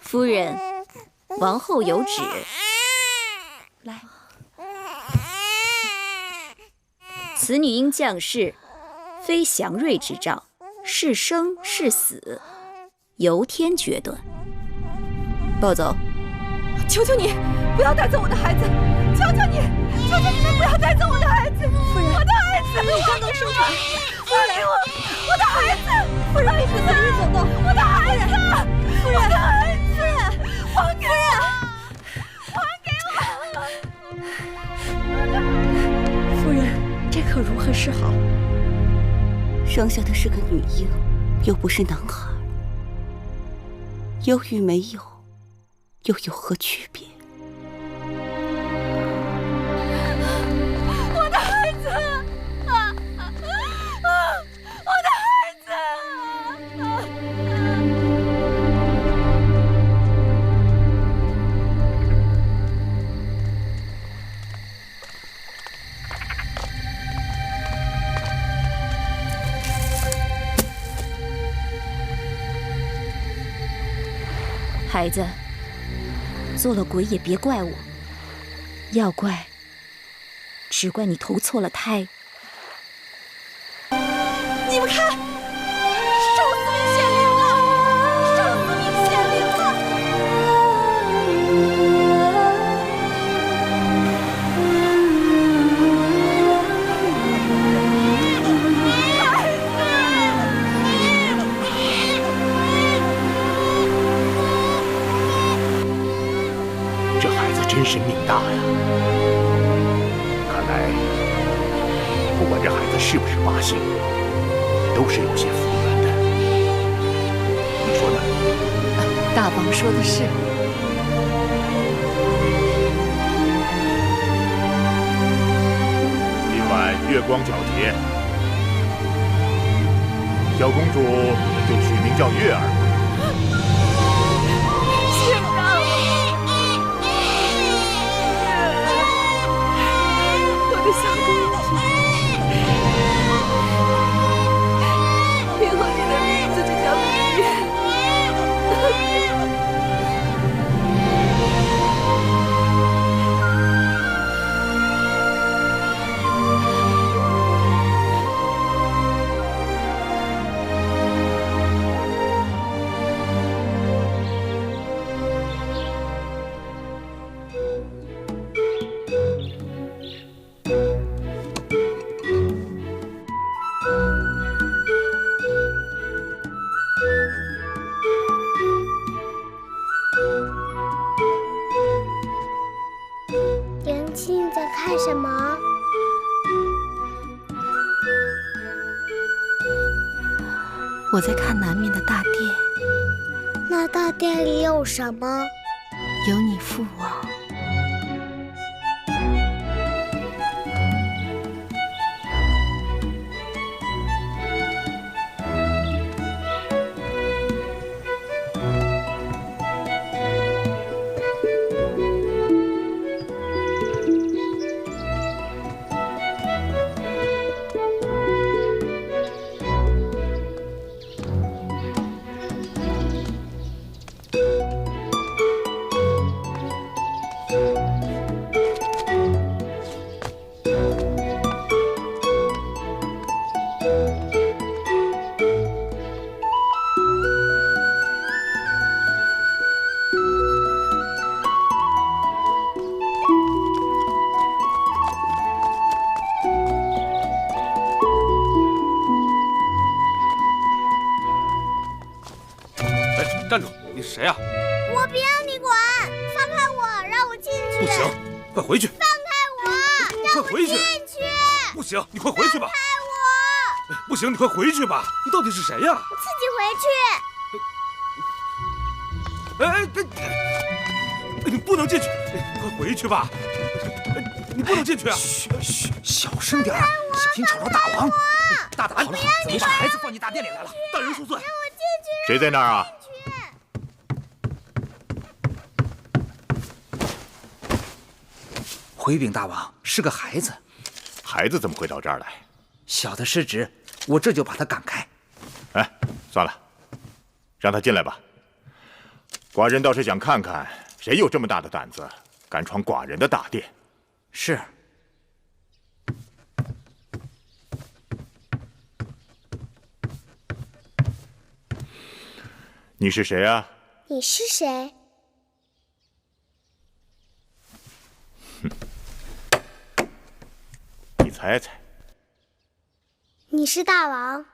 夫人，王后有旨。来，此女因降世，非祥瑞之兆，是生是死，由天决断。抱走。求求你，不要带走我的孩子！求求你，求求你们不要带走我的孩子！夫人，我的孩子，你刚刚生产，放给我的孩子！夫人，不可以走动！我的孩子，夫人，我的孩子，夫人，还给我！还给我！夫人，这可如何是好？生下的是个女婴，又不是男孩，有与没有，又有何区别？我的孩子，我的孩子！孩子，做了鬼也别怪我，要怪，只怪你投错了胎。你们看，寿司命显灵了！寿司命显灵了！这孩子真是命大呀！看来，不管这孩子是不是八姓，都是有些福缘的。你说呢？大王说的是。今晚月光皎洁，小公主就取名叫月儿吧。县长，我的小公主，以后你的名字就叫月。元气，你在看什么？我在看南面的大殿，那大殿里有什么？有你父王。站住！你是谁呀？我不让你管，放开我，让我进去。不行，快回去！放开我，让我进去。不行，你快回去吧！放开我！不行，你快回去吧！你到底是谁呀？我自己回去。你不能进去！快回去吧！你不能进去啊！嘘，小声点，小心吵着大王。大胆！好了，怎么把孩子放进大殿里来了？大人恕罪。谁在那儿啊？回禀大王，是个孩子。孩子怎么会到这儿来？小的失职，我这就把他赶开。哎，算了，让他进来吧。寡人倒是想看看，谁有这么大的胆子，敢闯寡人的大殿。是。你是谁啊？你是谁？你猜猜。你是大王。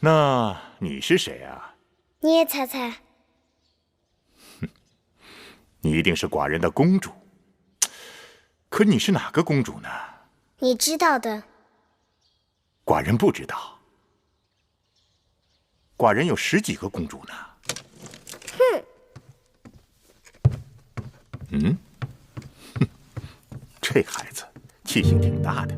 那你是谁啊？你也猜猜。你一定是寡人的公主。可你是哪个公主呢？你知道的。寡人不知道。寡人有10几个公主呢。哼，这孩子气性挺大的。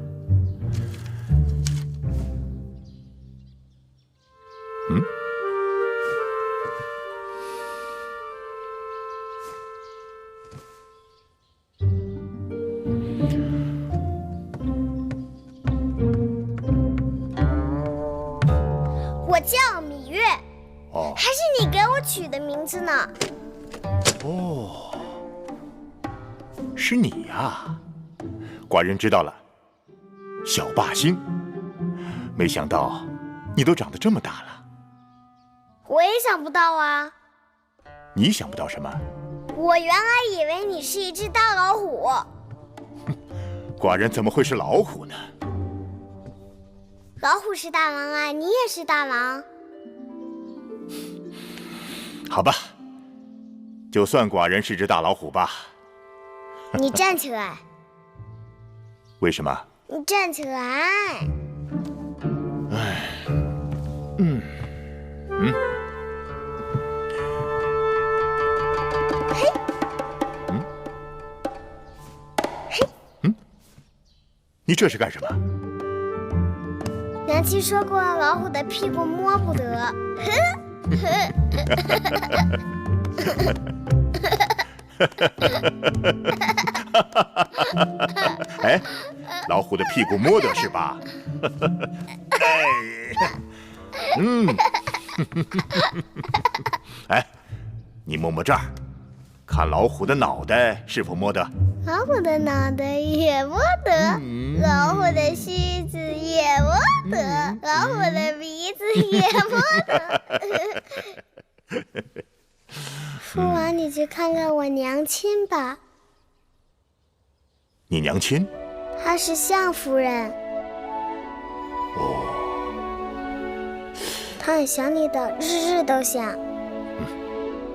我叫芈月。哦，还是你给我取的名字呢。哦，是你呀！寡人知道了，小霸星。没想到你都长得这么大了。我也想不到啊。你想不到什么？我原来以为你是一只大老虎。寡人怎么会是老虎呢？老虎是大王啊，你也是大王。好吧，就算寡人是只大老虎吧。你站起来。为什么？你站起来。你这是干什么？娘亲说过，老虎的屁股摸不得。哎，老虎的屁股摸得是吧？哎，你摸摸这儿，看老虎的脑袋是否摸得？老虎的脑袋也摸得，老虎的须子也摸得，老虎的鼻子也摸得。父王，你去看看我娘亲吧。你娘亲？她是相夫人。哦，她很想你的，日日都想。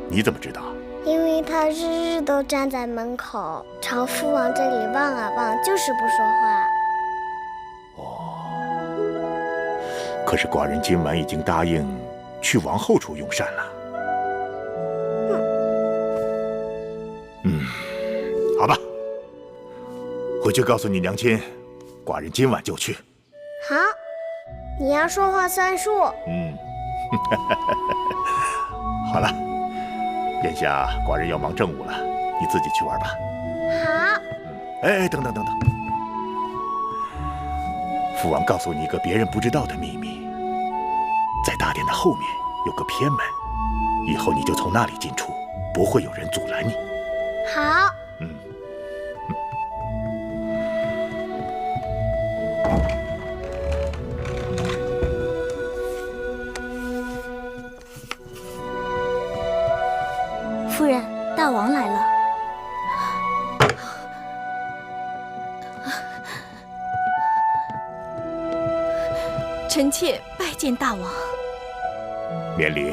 你怎么知道？因为她日日都站在门口，朝父王这里望啊望，就是不说话。可是寡人今晚已经答应去王后处用膳了。好吧，回去告诉你娘亲，寡人今晚就去。好，你要说话算数。好了，眼下寡人要忙政务了，你自己去玩吧。好。哎，等等等等，父王告诉你一个别人不知道的秘密，在大殿的后面有个偏门，以后你就从那里进出，不会有人阻拦你。好。夫人，大王来了。臣妾拜见大王。免礼。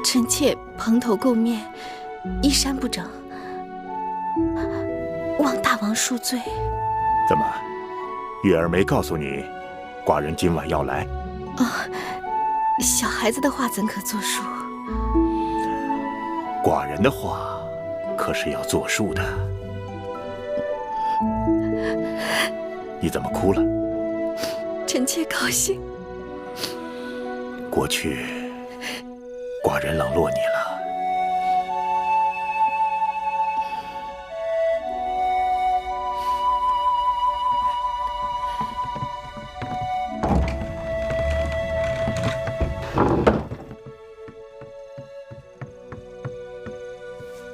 臣妾蓬头垢面，衣衫不整，望大王恕罪。怎么，月儿没告诉你，寡人今晚要来？小孩子的话怎可作数？寡人的话可是要作数的。你怎么哭了？臣妾高兴。过去寡人冷落你了。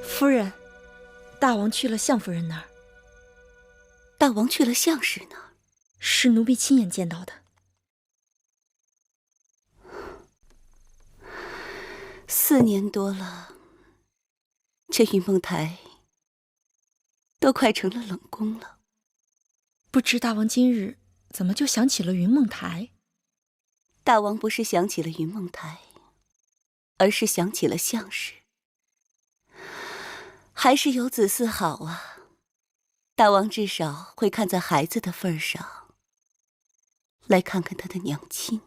夫人，大王去了相夫人那儿。大王去了相氏那儿？是奴婢亲眼见到的。4年多了，这云梦台都快成了冷宫了。不知大王今日怎么就想起了云梦台？大王不是想起了云梦台，而是想起了相氏。还是有子嗣好啊，大王至少会看在孩子的份上，来看看他的娘亲。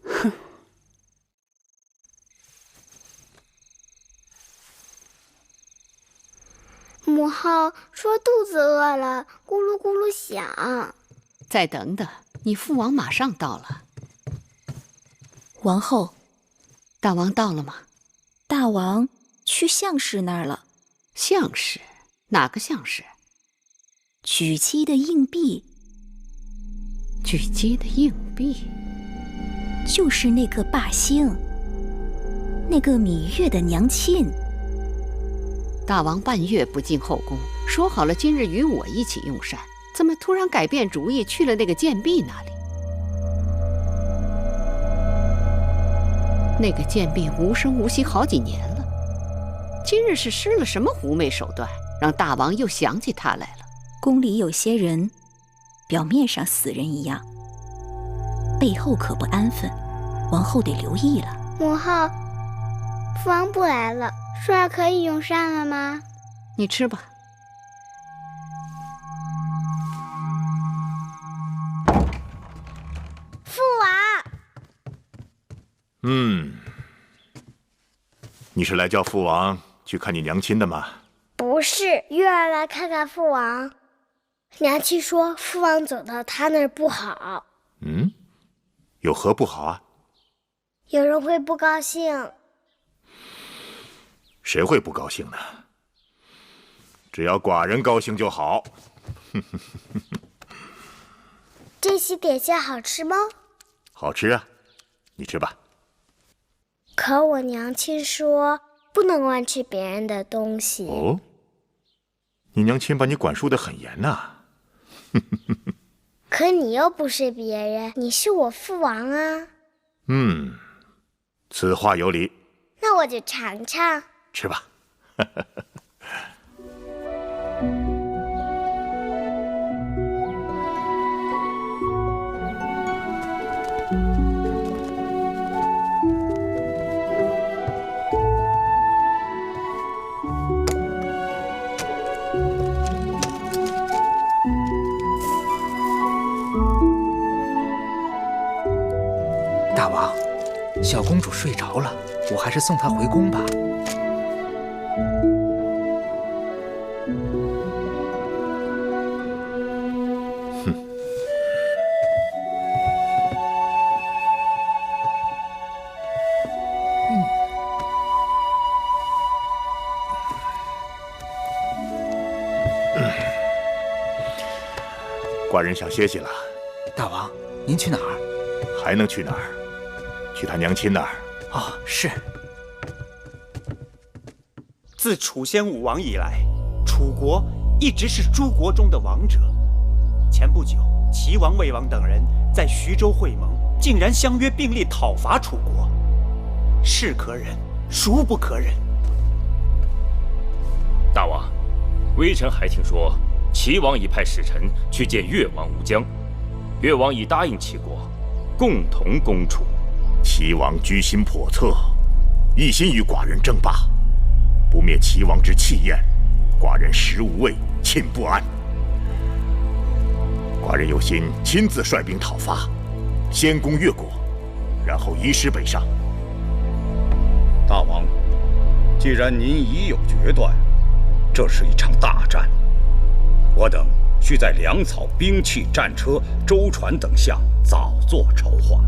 哼！母后说肚子饿了，咕噜咕噜响。再等等，你父王马上到了。王后，大王到了吗？大王去相氏那儿了。相氏？哪个相氏？举鸡的硬币。举鸡的硬币？就是那个霸星，那个芈月的娘亲。大王半月不进后宫，说好了今日与我一起用膳，怎么突然改变主意去了那个贱婢那里？那个贱婢无声无息好几年了，今日是施了什么狐媚手段，让大王又想起她来了？宫里有些人，表面上死人一样，背后可不安分，王后得留意了。母后，父王不来了，说儿可以用膳了吗？你吃吧。父王。你是来叫父王去看你娘亲的吗？不是，月儿来看看父王。娘亲说父王走到她那儿不好。有何不好啊？有人会不高兴。谁会不高兴呢？只要寡人高兴就好。这些点心好吃吗？好吃啊，你吃吧。可我娘亲说不能乱吃别人的东西。哦，你娘亲把你管束得很严呐。可你又不是别人，你是我父王啊。此话有理。那我就尝尝。吃吧。大王，小公主睡着了，我还是送她回宫吧。寡人想歇息了。大王，您去哪儿？还能去哪儿？去他娘亲那儿。哦，是。自楚宣武王以来，楚国一直是诸国中的王者。前不久，齐王、魏王等人在徐州会盟，竟然相约并力讨伐楚国，是可忍，孰不可忍？大王，微臣还听说，齐王已派使臣去见越王吴江，越王已答应齐国共同攻楚。齐王居心叵测，一心与寡人争霸，不灭齐王之气焰，寡人食无味，寝不安。寡人有心亲自率兵讨伐，先攻越国，然后移师北上。大王，既然您已有决断，这是一场大战，我等需在粮草、兵器、战车、舟船等项早做筹划。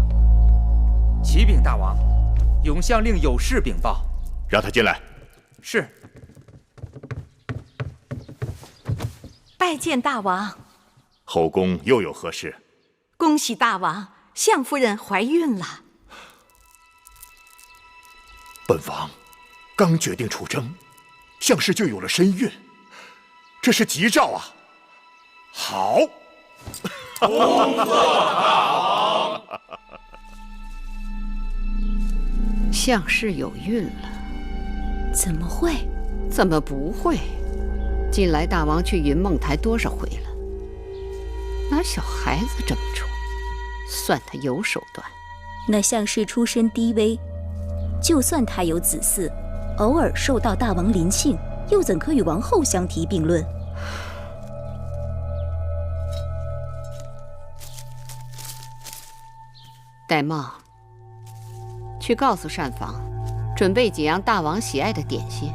启禀大王，永相令有事禀报。让他进来。是。拜见大王。后宫又有何事？恭喜大王，相夫人怀孕了。本王刚决定出征，相氏就有了身孕，这是吉兆啊！好，恭贺大王！相氏有孕了？怎么会？怎么不会？近来大王去云梦台多少回了？拿小孩子这么宠，算他有手段。那相氏出身低微，就算他有子嗣，偶尔受到大王临幸，又怎可与王后相提并论？戴瑁，去告诉膳房，准备几样大王喜爱的点心，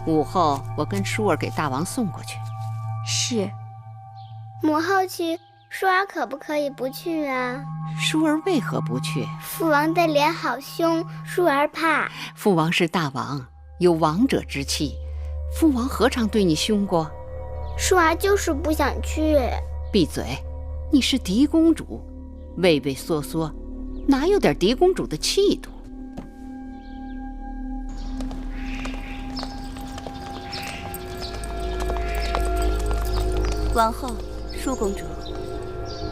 午后我跟舒儿给大王送过去。是。母后去，舒儿可不可以不去啊？舒儿为何不去？父王的脸好凶，舒儿怕。父王是大王，有王者之气，父王何尝对你凶过？舒儿就是不想去。闭嘴！你是嫡公主，畏畏缩缩，哪有点嫡公主的气度？王后，舒公主。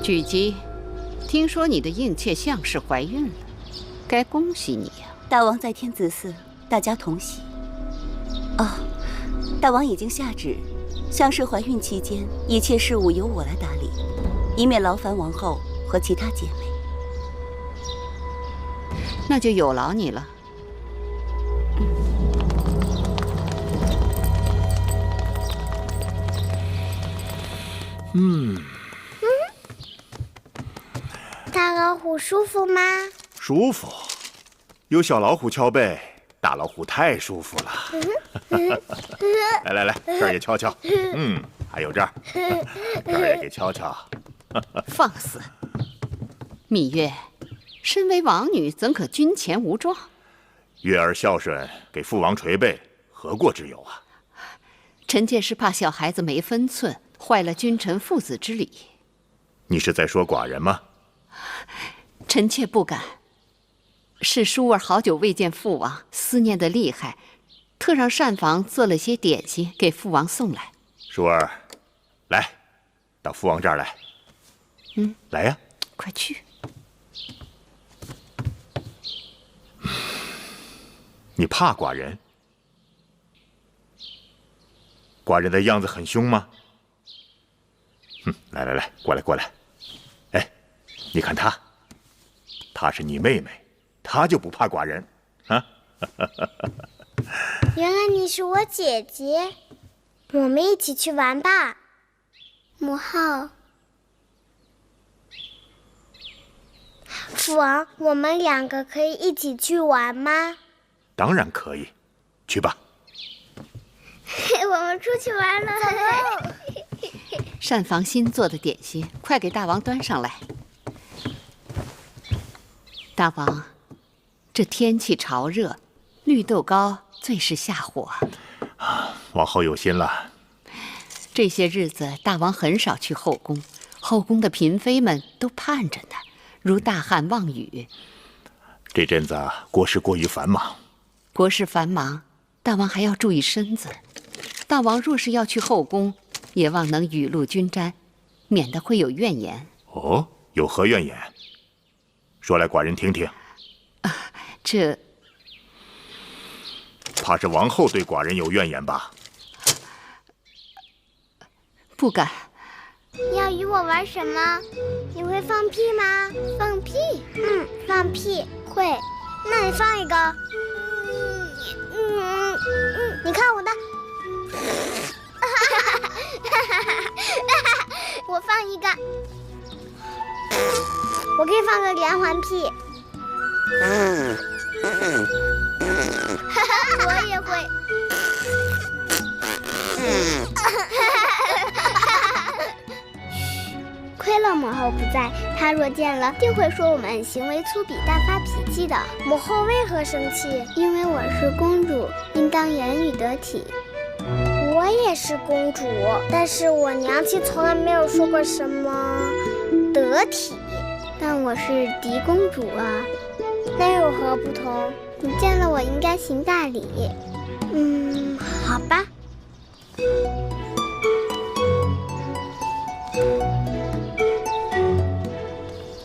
举姬，听说你的应妾相氏怀孕了，该恭喜你呀！大王在天子嗣，大家同喜。哦，大王已经下旨，相氏怀孕期间，一切事务由我来打理，以免劳烦王后和其他姐妹。那就有劳你了。大老虎舒服吗？舒服，有小老虎敲背，大老虎太舒服了。来来来，这儿也敲敲。还有这儿，这儿也给敲敲。放肆！芈月，身为王女，怎可军前无状？月儿孝顺，给父王捶背，何过之有啊？臣妾是怕小孩子没分寸，坏了君臣父子之礼。你是在说寡人吗？臣妾不敢。是舒儿好久未见父王，思念的厉害，特让膳房做了些点心给父王送来。舒儿，来，到父王这儿来。来呀，快去。你怕寡人？寡人的样子很凶吗？来来来，过来过来。哎，你看她，她是你妹妹，她就不怕寡人啊？原来你是我姐姐，我们一起去玩吧。母后，父王，我们两个可以一起去玩吗？当然可以，去吧。我们出去玩了。膳房新做的点心，快给大王端上来。大王，这天气潮热，绿豆糕最是下火。王后有心了。这些日子，大王很少去后宫，后宫的嫔妃们都盼着呢，如大汉望雨。这阵子国事过于繁忙。国事繁忙，大王还要注意身子。大王若是要去后宫，也望能雨露均沾，免得会有怨言。哦，有何怨言？说来寡人听听。这怕是王后对寡人有怨言吧？不敢。你要与我玩什么？你会放屁吗？放屁？放屁会。那你放一个。你看我的。我放一个。我可以放个连环屁。我也会。快亏了母后不在，她若见了，定会说我们行为粗鄙、大发脾气的。母后为何生气？因为我是公主，应当言语得体。我也是公主，但是我娘亲从来没有说过什么得体。但我是嫡公主啊，那有何不同？你见了我应该行大礼。好吧。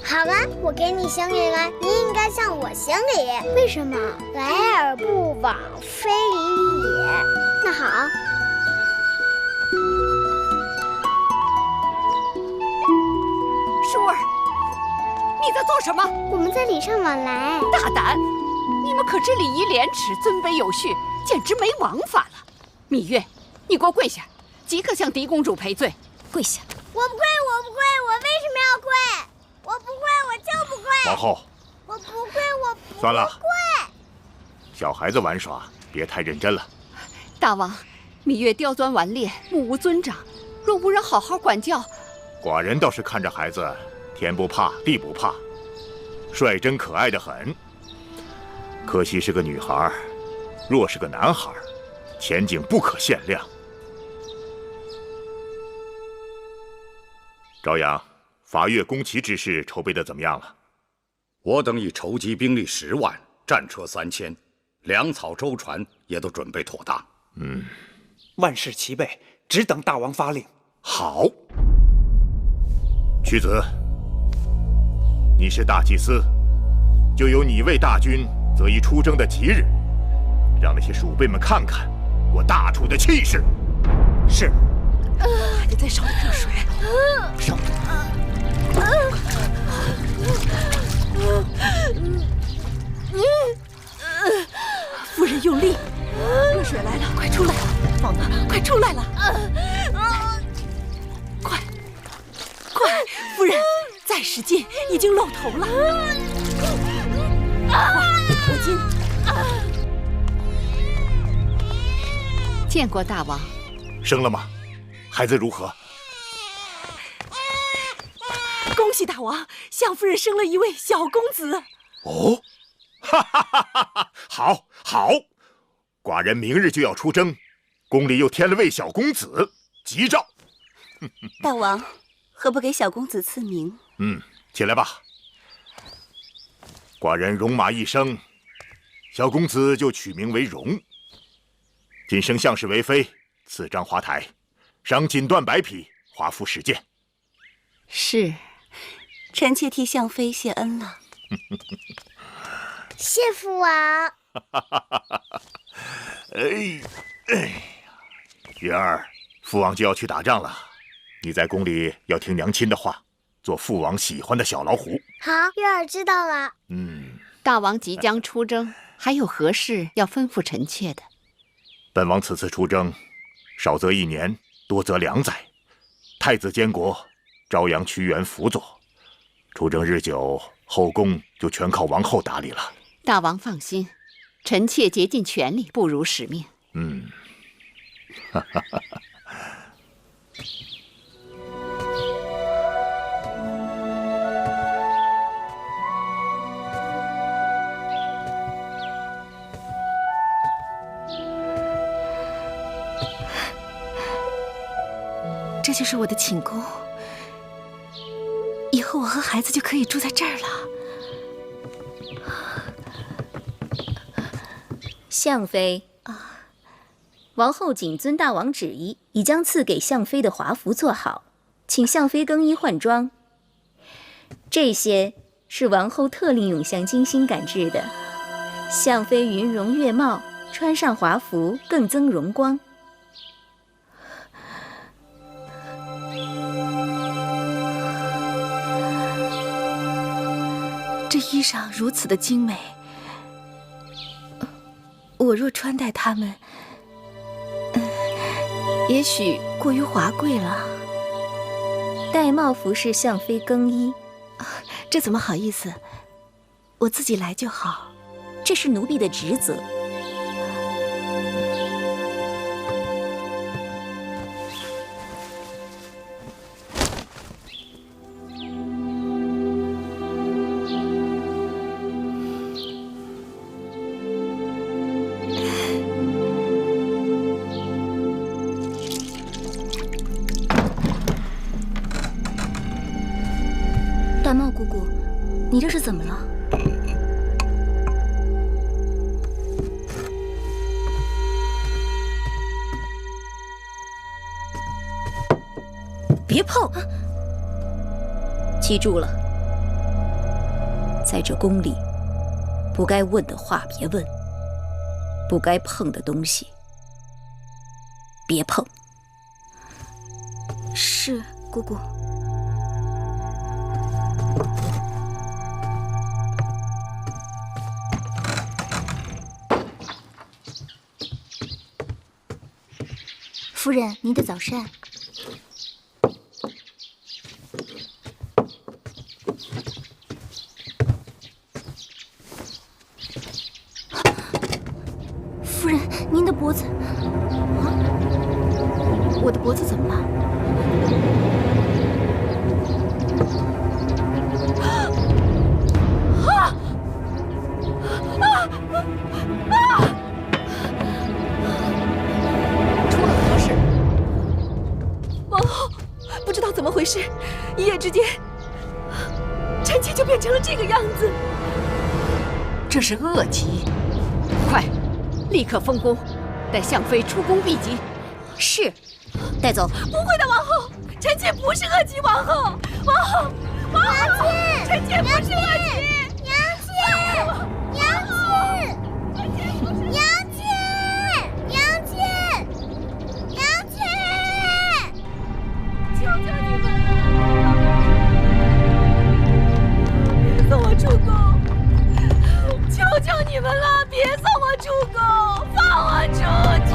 好了，我给你行礼了，你应该向我行礼。为什么？来而不往非礼也。那好。舒儿，你在做什么？我们在礼尚往来。大胆！你们可知礼仪廉耻，尊卑有序，简直没王法了。芈月，你给我跪下，即刻向嫡公主赔罪。跪下！我不跪，我不跪，我为什么要跪？我不跪，我就不跪。王后，我不跪，我不算了，跪。小孩子玩耍，别太认真了。大王，芈月刁钻顽劣，目无尊长，若无人好好管教，寡人倒是看着孩子，天不怕地不怕，率真可爱得很。可惜是个女孩，若是个男孩，前景不可限量。朝阳，伐越攻齐之事筹备的怎么样了？我等已筹集兵力10万，战车3000，粮草舟船也都准备妥当。万事齐备，只等大王发令。好。屈子，你是大祭司，就由你为大军择一出征的吉日，让那些鼠辈们看看我大楚的气势。是。还得再烧点热水。烧。夫人用力，热水来了，快出来！放那儿，快出来了！快，夫人，再使劲，已经露头了。快，裹巾。见过大王。生了吗？孩子如何？恭喜大王，相夫人生了一位小公子。哦，哈哈哈哈！好，好，寡人明日就要出征，宫里又添了位小公子，吉兆。大王，何不给小公子赐名？起来吧。寡人戎马一生，小公子就取名为荣。今升相士为妃，赐章华台，赏锦缎100匹，华服10件。是。臣妾替相妃谢恩了。谢父王。哎呀，月儿，父王就要去打仗了，你在宫里要听娘亲的话，做父王喜欢的小老虎。好，月儿知道了。大王即将出征，还有何事要吩咐臣妾的？本王此次出征，少则1年，多则2载。太子监国，朝阳屈原辅佐。出征日久，后宫就全靠王后打理了。大王放心，臣妾竭尽全力，不辱使命。这就是我的寝宫，以后我和孩子就可以住在这儿了。相妃，王后谨遵大王旨意，已将赐给相妃的华服做好，请相妃更衣换装。这些是王后特令永祥精心赶制的，相妃云容月貌，穿上华服更增荣光。这衣裳如此的精美，我若穿戴它们，也许过于华贵了。戴帽服侍相妃更衣，这怎么好意思？我自己来就好。这是奴婢的职责。别碰！记住了，在这宫里，不该问的话别问，不该碰的东西别碰。是，姑姑。夫人，您的早膳。夫人，您的脖子……啊，我的脖子怎么了？怎么回事？一夜之间，臣妾就变成了这个样子。这是恶疾，快，立刻封宫，带相妃出宫避疾。是，带走。不会的，王后，臣妾不是恶疾王后。王后，王后，臣妾不是恶疾。娘亲，娘亲，娘亲，娘亲，娘亲，求求你们！别送我出宫！求求你们了，别送我出宫，放我出去！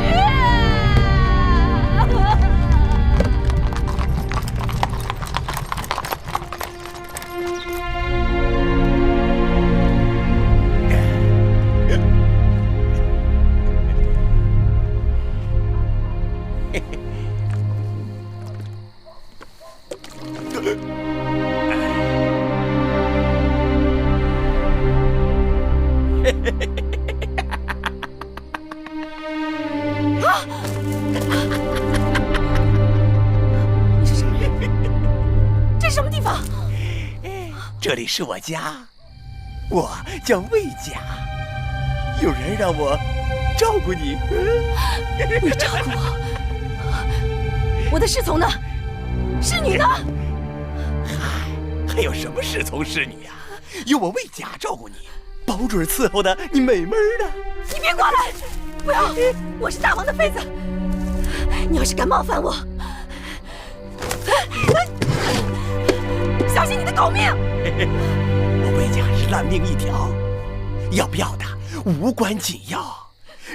这里是我家，我叫魏家。有人让我照顾你。你照顾我？我的侍从呢？侍女呢？嗨，还有什么侍从侍女啊？有我魏家照顾你，保准伺候的你美美的。你别过来！不要！我是大王的妃子。你要是敢冒犯我，小心你的狗命！我魏家是烂命一条，要不要的无关紧要，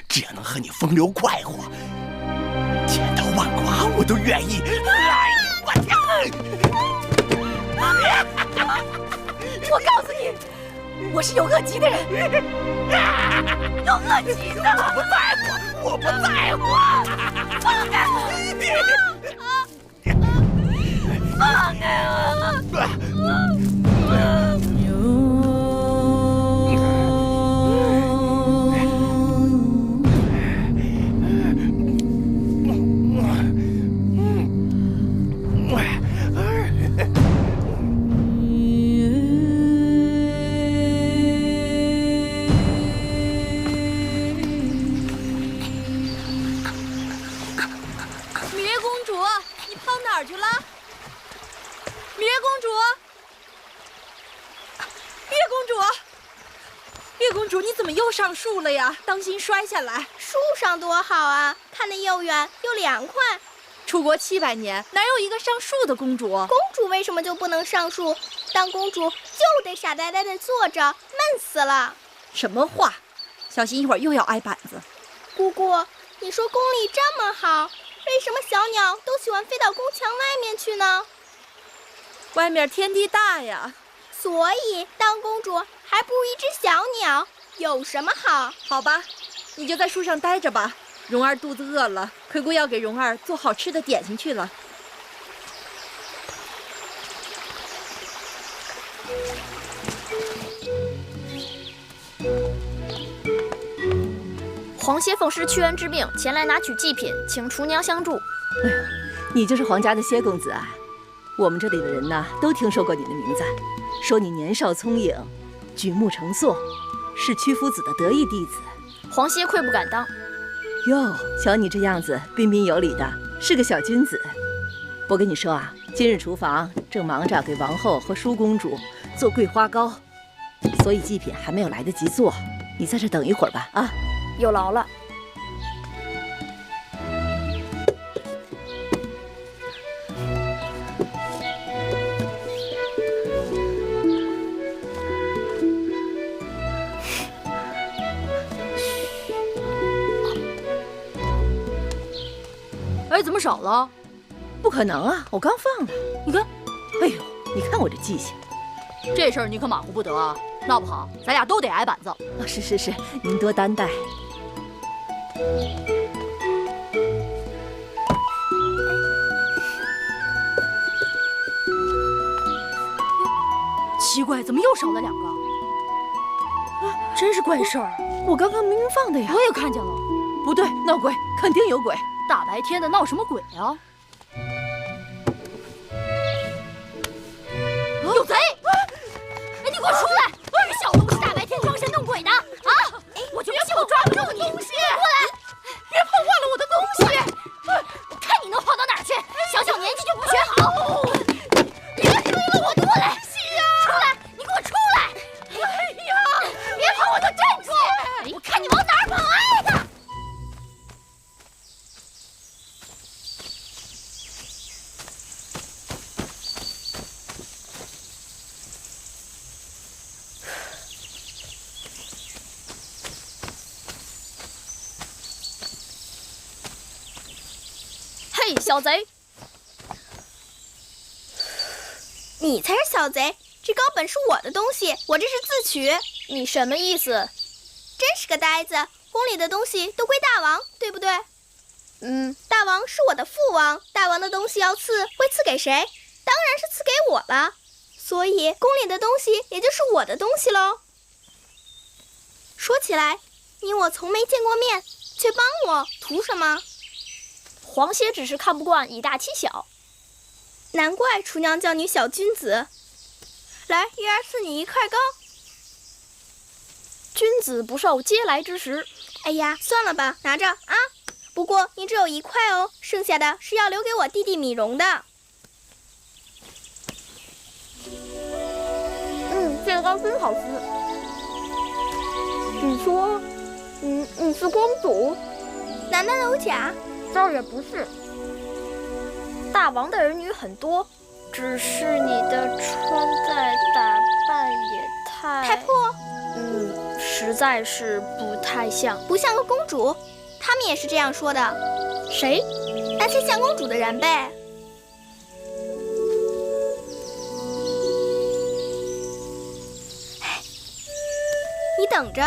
只要能和你风流快活，千刀万剐我都愿意。来，我跳！我告诉你，我是有恶疾的人，有恶疾的。我不在乎，我不在乎。放开我！放开我！上树了呀，当心摔下来。树上多好啊，看得又远又凉快。出国700年，哪有一个上树的公主？公主为什么就不能上树？当公主就得傻呆呆地坐着，闷死了。什么话？小心一会儿又要挨板子。姑姑，你说宫里这么好，为什么小鸟都喜欢飞到宫墙外面去呢？外面天地大呀。所以当公主还不如一只小鸟。有什么好？好吧，你就在树上待着吧。蓉儿肚子饿了，奎姑要给蓉儿做好吃的点心去了。皇歇奉师屈恩之命前来拿取祭品，请厨娘相助。哎呦，你就是皇家的歇公子啊！我们这里的人呐，都听说过你的名字，说你年少聪颖，举目成诵。是屈夫子的得意弟子，皇歇愧不敢当。哟，瞧你这样子，彬彬有礼的，是个小君子。我跟你说啊，今日厨房正忙着给王后和舒公主做桂花糕，所以祭品还没有来得及做。你在这等一会儿吧，啊。有劳了。哎，怎么少了？不可能啊，我刚放的。你看，哎呦，你看我这记性。这事儿你可马虎不得啊，闹不好咱俩都得挨板子。是，您多担待。奇怪，怎么又少了2个？真是怪事儿。我刚刚明明放的呀。我也看见了。不对，闹鬼，肯定有鬼。大白天的闹什么鬼啊？有贼！哎，你给我出来！你小东西大白天装神弄鬼的啊！我就不信我抓不住你！过来！别碰坏了我的东西！我看你能跑到哪儿去！小年纪就不学好！别追了，我过来！出来！你给我出来！哎呀！别跑，我都站住！我看你往哪儿跑！哎呀！嘿，小贼！你才是小贼！这高本是我的东西，我这是自取。你什么意思？真是个呆子！宫里的东西都归大王，对不对？大王是我的父王，大王的东西要赐，会赐给谁？当然是赐给我了。所以宫里的东西也就是我的东西喽。说起来，你我从没见过面，却帮我，图什么？皇歇只是看不惯以大欺小。难怪厨娘叫你小君子。来，月儿赐你1块糕。君子不受嗟来之食。哎呀，算了吧，拿着啊。不过你只有1块哦，剩下的是要留给我弟弟米荣的。这个糕真好吃。你说，你是公主？难道有假？倒也不是。大王的儿女很多，只是你的穿戴打扮也太破。实在是不太像，不像个公主。他们也是这样说的。谁？那些像公主的人呗。你等着。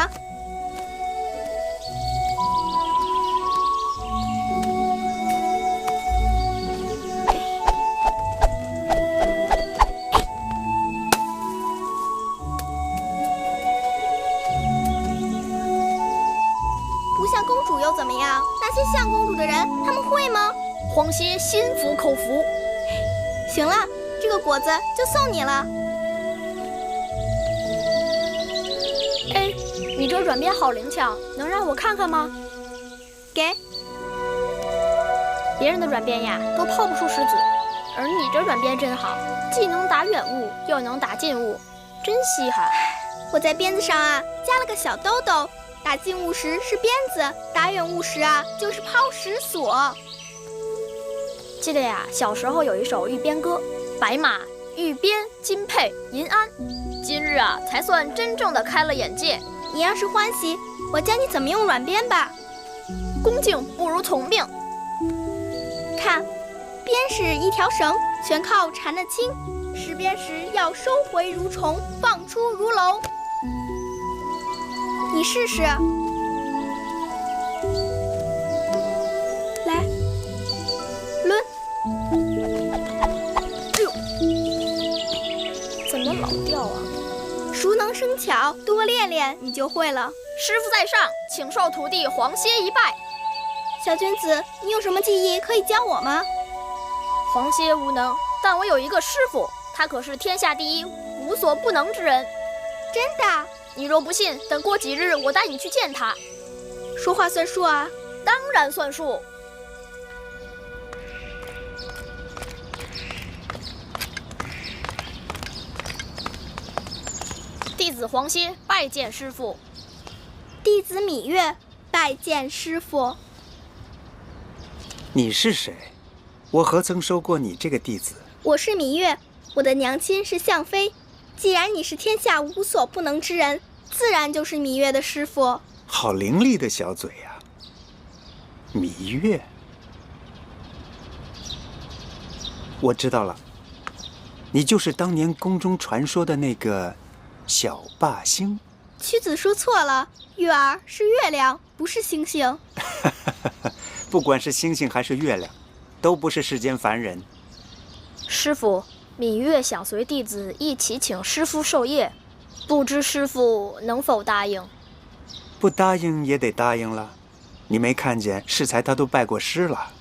不像公主又怎么样？那些像公主的人，他们会吗？皇歇心服口服。行了，这个果子就送你了。哎，你这软鞭好灵巧，能让我看看吗？给。别人的软鞭呀，都抛不出石子，而你这软鞭真好，既能打远物，又能打近物，真稀罕。我在鞭子上啊加了个小兜兜，打近物时是鞭子，打远物时啊就是抛石索。记得呀，小时候有一首玉鞭歌：白马玉鞭金佩银鞍，今日啊才算真正的开了眼界。你要是欢喜，我教你怎么用软鞭吧。恭敬不如从命。看，鞭是一条绳，全靠缠得轻。拾鞭时要收回如虫，放出如龙。你试试。来，抡。哎呦，怎么老掉啊？熟能生巧，多练练你就会了。师傅在上，请受徒弟皇歇一拜。小君子，你有什么技艺可以教我吗？皇歇无能，但我有一个师傅，他可是天下第一、无所不能之人。真的？你若不信，等过几日我带你去见他。说话算数啊？当然算数。子黄歇拜见师傅。弟子芈月拜见师傅。你是谁？我何曾收过你这个弟子？我是芈月，我的娘亲是向妃。既然你是天下无所不能之人，自然就是芈月的师傅。好伶俐的小嘴呀，芈月。我知道了，你就是当年宫中传说的那个小霸星。屈子说错了，月儿是月亮，不是星星。不管是星星还是月亮，都不是世间凡人。师傅，芈月想随弟子一起请师傅授业，不知师傅能否答应？不答应也得答应了。你没看见适才他都拜过师了。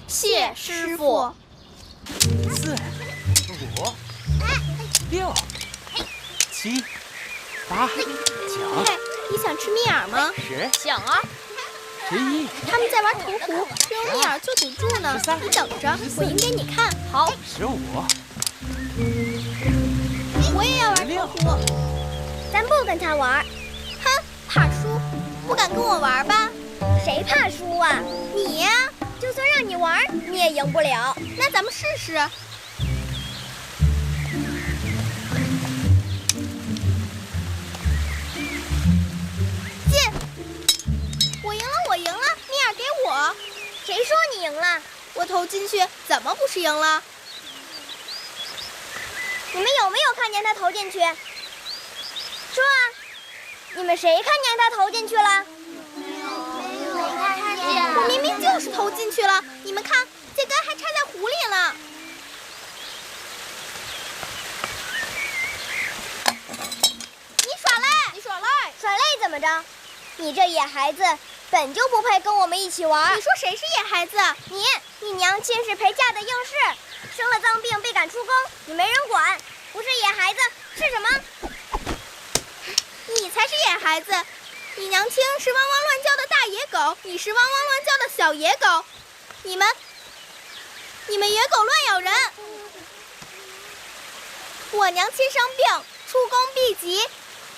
谢师傅。4、5、6、7、8、9。嘿，你想吃蜜饵吗？10。想啊。11。他们在玩投壶，只有蜜饵就堵住呢。你等着，我赢给你看。好。15。我也要玩投壶。咱不跟他玩。哼，怕输，不敢跟我玩吧？谁怕输啊？你呀。就算让你玩，你也赢不了。那咱们试试。进！我赢了，我赢了，蜜饵给我。谁说你赢了？我投进去，怎么不是赢了？你们有没有看见他投进去？说啊！你们谁看见他投进去了？我明明就是投进去了，你们看，这根还插在壶里了。你耍赖！你耍赖！耍赖怎么着？你这野孩子本就不配跟我们一起玩。你说谁是野孩子？你娘亲是陪嫁的应试，生了脏病被赶出宫，你没人管，不是野孩子是什么？你才是野孩子。你娘亲是汪汪乱叫的大野狗，你是汪汪乱叫的小野狗，你们野狗乱咬人。我娘亲生病，出宫避疾，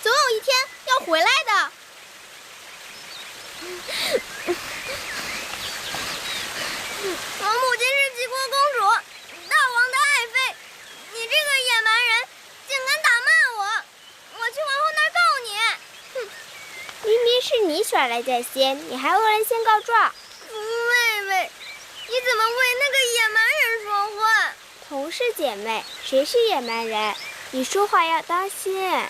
总有一天要回来的。我母亲是齐国公主，大王的爱妃，你这个野蛮人竟敢打骂我，我去皇后那儿告你。哼！明明是你耍赖在先，你还恶人先告状。妹妹，你怎么为那个野蛮人说话？同是姐妹，谁是野蛮人？你说话要当心。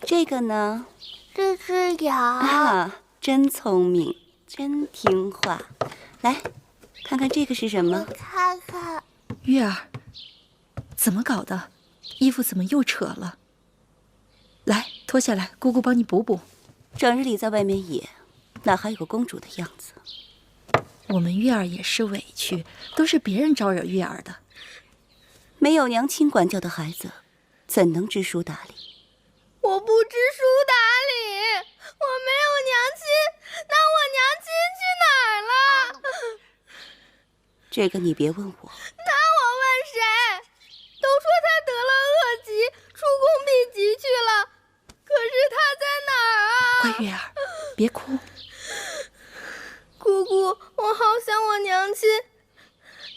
这个呢？这只羊啊，真聪明，真听话。来，看看这个是什么？看看。月儿。怎么搞的？衣服怎么又扯了？来，脱下来，姑姑帮你补补。整日里在外面野，哪还有个公主的样子？我们月儿也是委屈，都是别人招惹月儿的。没有娘亲管教的孩子，怎能知书达理？我不知书达理，我没有娘亲，那我娘亲去哪儿了？这个你别问我。那我问谁？都说他得了恶疾，出宫避疾去了，可是他在哪儿啊？乖月儿，别哭。姑姑，我好想我娘亲，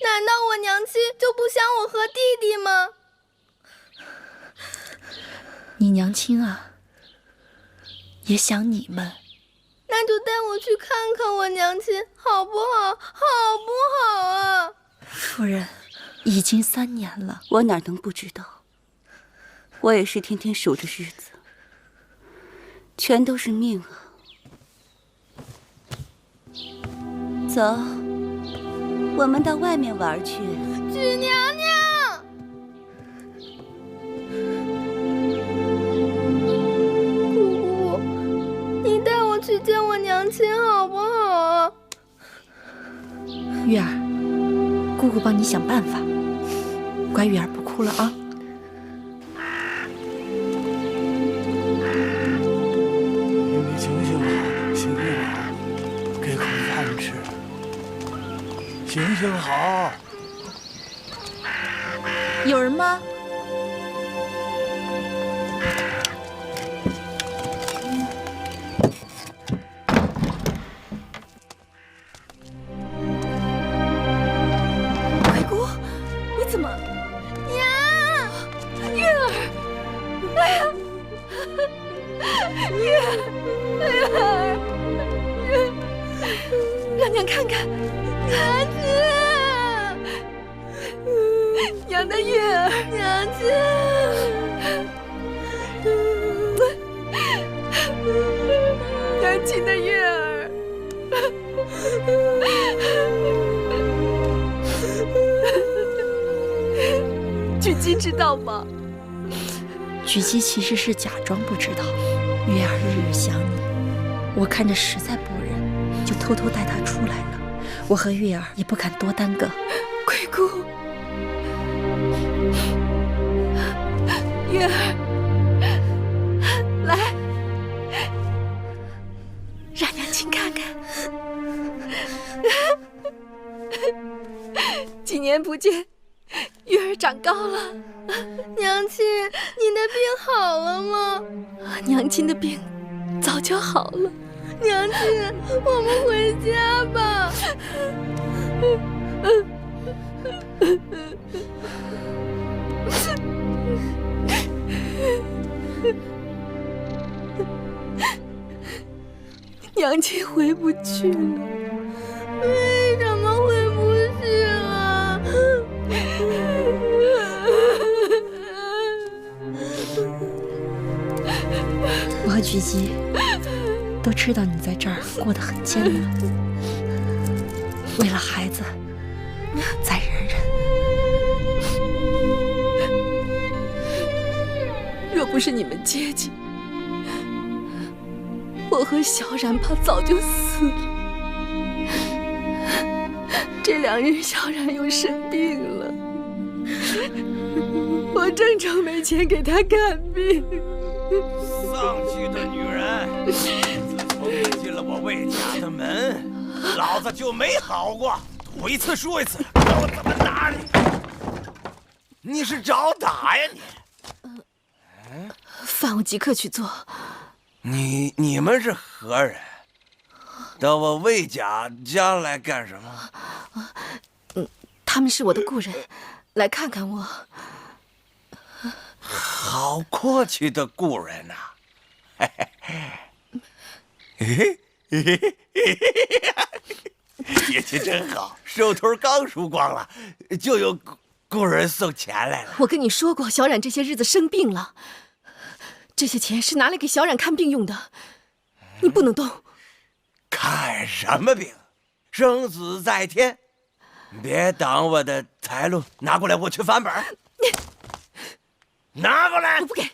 难道我娘亲就不想我和弟弟吗？你娘亲啊，也想你们。那就带我去看看我娘亲，好不好？好不好啊？夫人。已经3年了，我哪能不知道？我也是天天数着日子，全都是命啊！走，我们到外面玩去。许娘娘，姑姑，你带我去见我娘亲好不好？月儿，姑姑帮你想办法。乖，月儿不哭了啊！你醒醒啊，醒醒啊，给口饭吃。醒醒生好。有人吗？鬼姑，你怎么？娘，月儿，哎呀，月儿，让娘看看，娘亲，娘的月儿，娘亲，娘亲的月儿。狙击知道吗？狙击其实是假装不知道。月儿日日想你，我看着实在不忍，就偷偷带她出来了。我和月儿也不敢多耽搁。鬼姑，月儿，来，让娘亲看看。几年不见，月儿长高了。娘亲，你的病好了吗？娘亲的病早就好了。娘亲，我们回家吧。娘亲回不去了。为什么回不去了？我和狙击都知道你在这儿过得很艰难，为了孩子，再忍忍。若不是你们接济，我和小冉怕早就死了。这2日小冉又生病了，我正愁没钱给她看病。丧气的女人！自从你进了我魏家的门，老子就没好过。赌一次输一次，看我怎么打你！你是找打呀你？饭我即刻去做。你们是何人？到我魏家来干什么？他们是我的故人，来看看我。好阔气的故人呐！姐姐真好，手头刚输光了，就有故人送钱来了。我跟你说过，小冉这些日子生病了，这些钱是拿来给小冉看病用的，你不能动。看什么病？生死在天，别挡我的财路，拿过来，我去翻本。拿过来！我不给。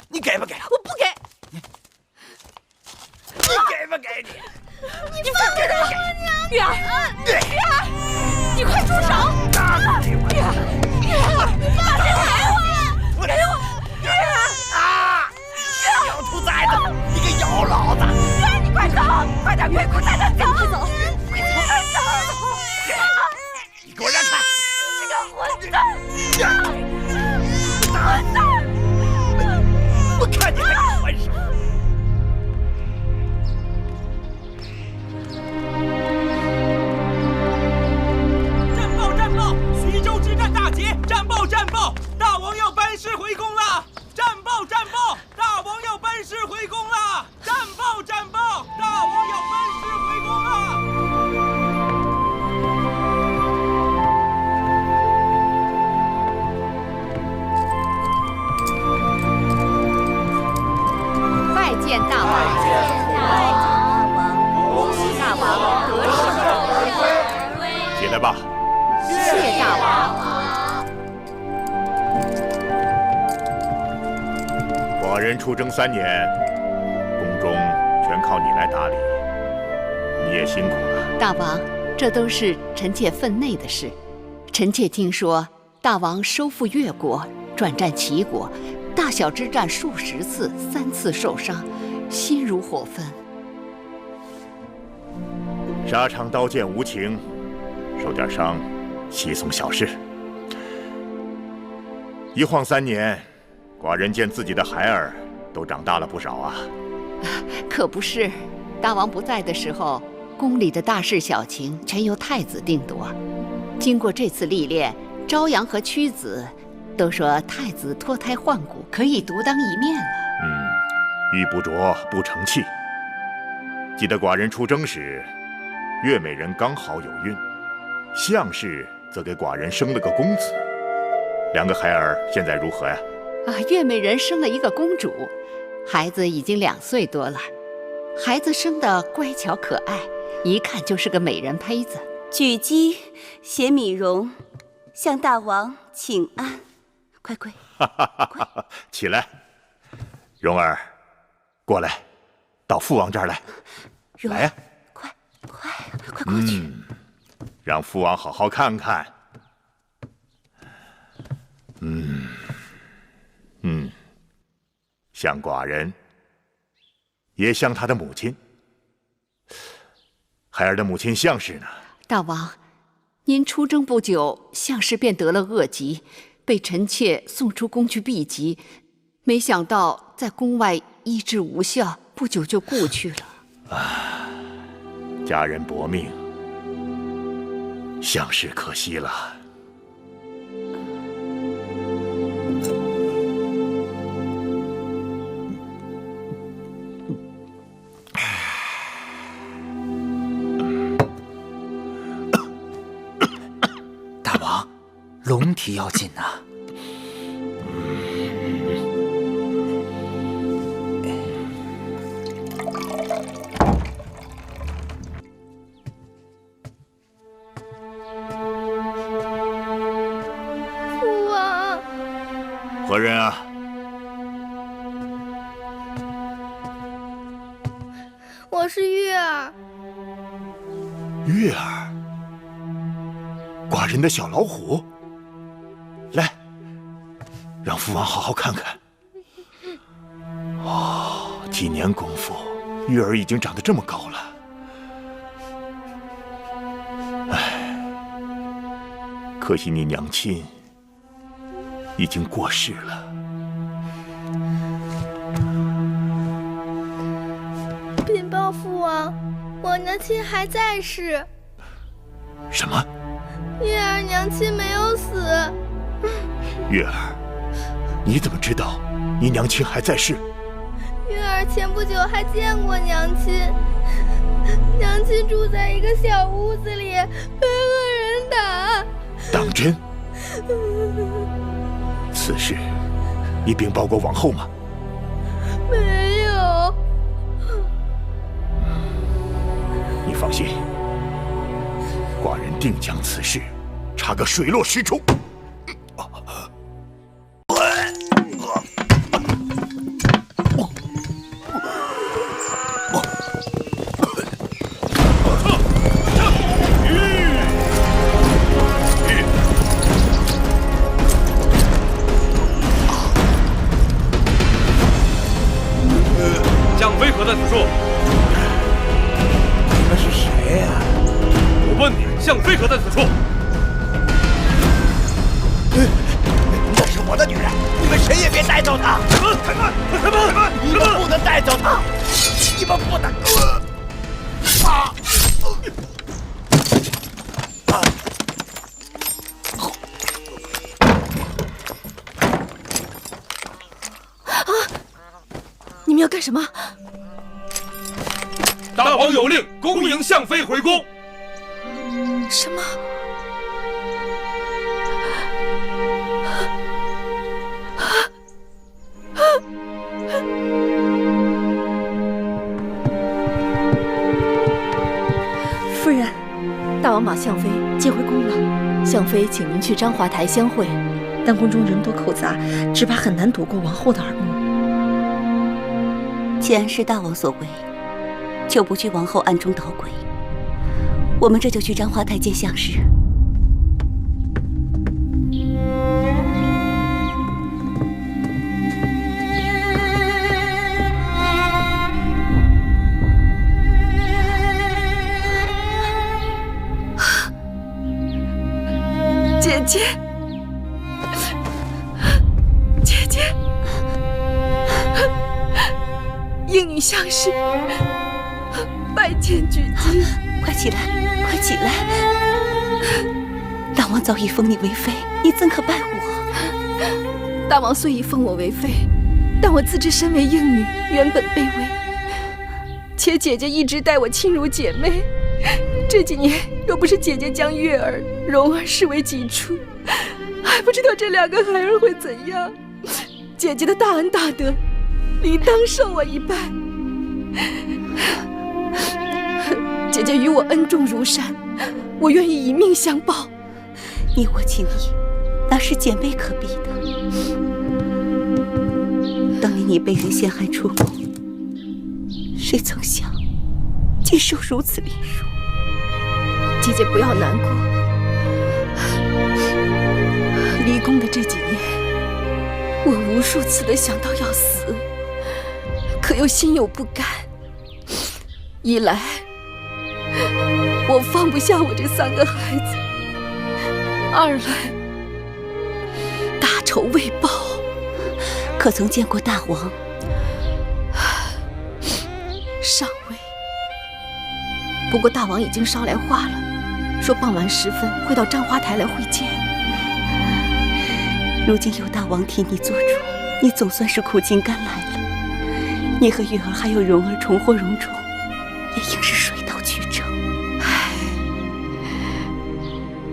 你给不给？我不给。你给不给你？你放开我！月儿，月儿，你快住手！月儿，把钱给我！给我！月儿啊！小兔崽子，你个妖老子！月儿，你快走，快点，月姑带他走！快走！你给我让开！你这个混蛋！混蛋！我看你还敢还手！战报！战报！徐州之战大捷！战报！战报！大王要班师回宫了！战报！战报！大王要班师回宫了！战报！战报！大王要班师回宫了！拜见大王！拜见大王！恭喜大王得胜而归！起来吧。谢大王。寡人出征3年，宫中全靠你来打理，你也辛苦了。大王，这都是臣妾分内的事。臣妾听说大王收复越国，转战齐国，大小之战数十次，3次受伤，心如火焚。沙场刀剑无情，受点伤，稀松小事。一晃3年，寡人见自己的孩儿都长大了不少啊。可不是，大王不在的时候，宫里的大事小情全由太子定夺。经过这次历练，朝阳和屈子都说太子脱胎换骨，可以独当一面了。玉不琢不成器。记得寡人出征时，月美人刚好有孕，项氏则给寡人生了个公子。2个孩儿现在如何呀？月美人生了一个公主，孩子已经2岁多了。孩子生得乖巧可爱，一看就是个美人胚子。举鸡携米容，向大王请安。快！起来，蓉儿，过来，到父王这儿来。来呀！快过去！让父王好好看看。像寡人，也像他的母亲。孩儿的母亲项氏呢？大王，您出征不久，项氏便得了恶疾，被臣妾送出宫去避疾。没想到在宫外医治无效，不久就故去了。家人薄命，项氏可惜了。大王，龙体要紧呐。父王，何人啊？我是月儿。月儿。寡人的小老虎，来，让父王好好看看。几年功夫，月儿已经长得这么高了。可惜你娘亲已经过世了。禀报父王，我娘亲还在世。什么？月儿娘亲没有死。月儿，你怎么知道你娘亲还在世？月儿前不久还见过娘亲，娘亲住在一个小屋子里，被恶人打。当真？此事你禀报过王后吗？没有。你放心，寡人定将此事查个水落石出。向飞何在此处？你们是谁呀？我问你，向飞何在此处？那是我的女人，你们谁也别带走她！开门！你们不能带走她！你们不能！你们要干什么？大王有令，恭迎向飞回宫。什么？夫人，大王把向飞接回宫了。向飞请您去章华台相会，但宫中人多口杂，只怕很难躲过王后的耳目。既然是大王所为，就不惧王后暗中捣鬼。我们这就去章华台见相氏。相氏，拜见举姬。快起来，快起来！大王早已封你为妃，你怎可拜我？大王虽已封我为妃，但我自知身为应女，原本卑微，且姐姐一直待我亲如姐妹。这几年，若不是姐姐将月儿、蓉儿视为己出，还不知道这2个孩儿会怎样。姐姐的大恩大德，理当受我一拜。姐姐与我恩重如山，我愿意以命相报。你我情谊，那是姐妹可比的。当年你被人陷害出宫，谁曾想竟受如此凌辱？姐姐不要难过。离宫的这几年，我无数次的想到要死，可又心有不甘。一来，我放不下我这3个孩子；二来，大仇未报。可曾见过大王？尚未。不过大王已经捎来话了，说傍晚时分会到簪花台来会见。如今有大王替你做主，你总算是苦尽甘来了。你和月儿还有蓉儿重获荣宠，也应是水到渠成。唉，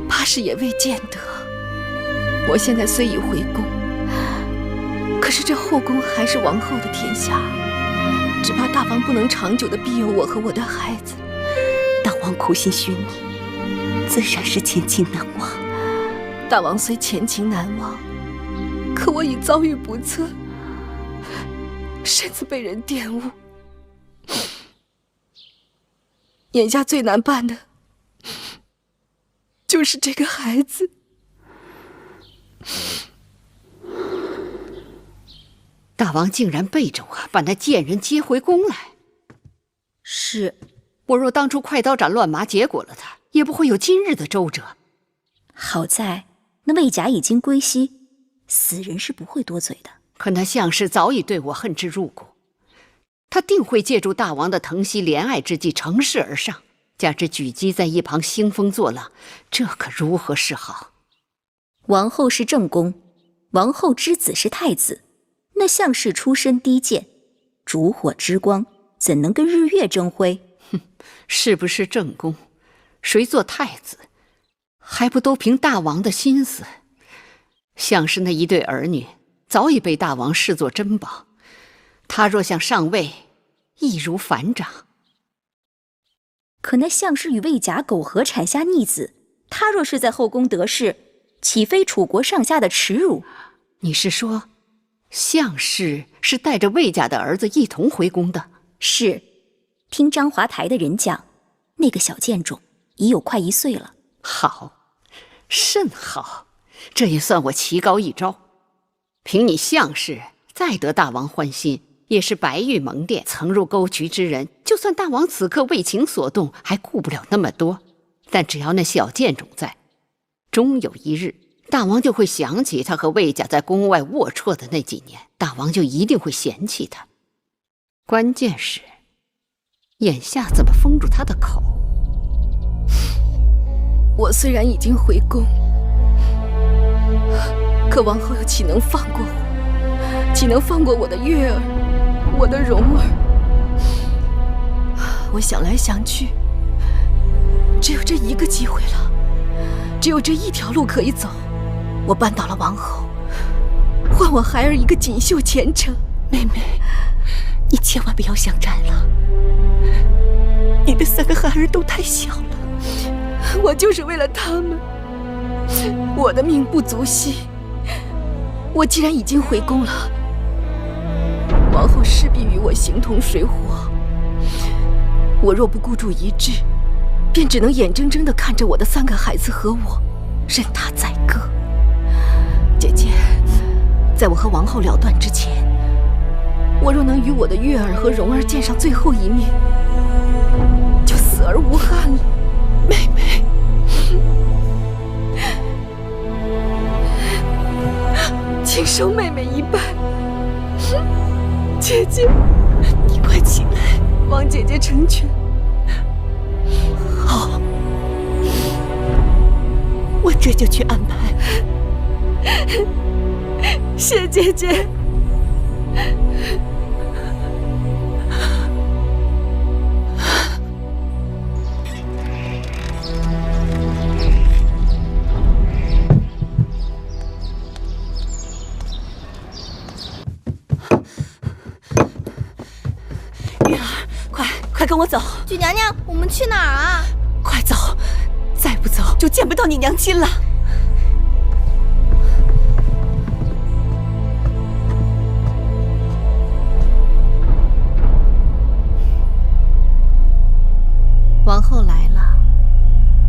怕是也未见得。我现在虽已回宫，可是这后宫还是王后的天下，只怕大王不能长久的庇佑我和我的孩子。大王苦心许你，自然是前情难忘。大王虽前情难忘，可我已遭遇不测，身子被人玷污。眼下最难办的，就是这个孩子。大王竟然背着我把那贱人接回宫来。是，我若当初快刀斩乱麻结果了他，也不会有今日的周折。好在那魏甲已经归西，死人是不会多嘴的。可那项氏早已对我恨之入骨，他定会借助大王的疼惜怜爱之计乘势而上，加之举姬在一旁兴风作浪，这可如何是好？王后是正宫，王后之子是太子，那项氏出身低贱，烛火之光怎能跟日月争辉？哼，是不是正宫，谁做太子，还不都凭大王的心思？项氏那一对儿女早已被大王视作珍宝，他若想上位，易如反掌。可那项氏与魏甲苟合产下逆子，他若是在后宫得势，岂非楚国上下的耻辱？你是说，项氏是带着魏家的儿子一同回宫的？是，听章华台的人讲，那个小贱种已有快1岁了。好，甚好，这也算我棋高一招。凭你项氏再得大王欢心，也是白玉蒙殿曾入沟渠之人，就算大王此刻为情所动，还顾不了那么多。但只要那小贱种在，终有一日，大王就会想起他和魏家在宫外龌龊的那几年，大王就一定会嫌弃他。关键是，眼下怎么封住他的口？我虽然已经回宫，可王后又岂能放过我？岂能放过我的月儿，我的蓉儿？我想来想去，只有这一个机会了，只有这一条路可以走。我扳倒了王后，换我孩儿一个锦绣前程。妹妹，你千万不要想摘了，你的3个孩儿都太小了。我就是为了他们，我的命不足惜。我既然已经回宫了，王后势必与我形同水火。我若不孤注一掷，便只能眼睁睁地看着我的3个孩子和我任他宰割。姐姐，在我和王后了断之前，我若能与我的月儿和蓉儿见上最后一面，就死而无憾了。妹妹，请收妹妹一拜。姐姐，你快快起来，王姐姐成全。好，我这就去安排。谢姐姐。月儿，快跟我走！举娘娘，我们去哪儿啊？快走，再不走就见不到你娘亲了。王后来了，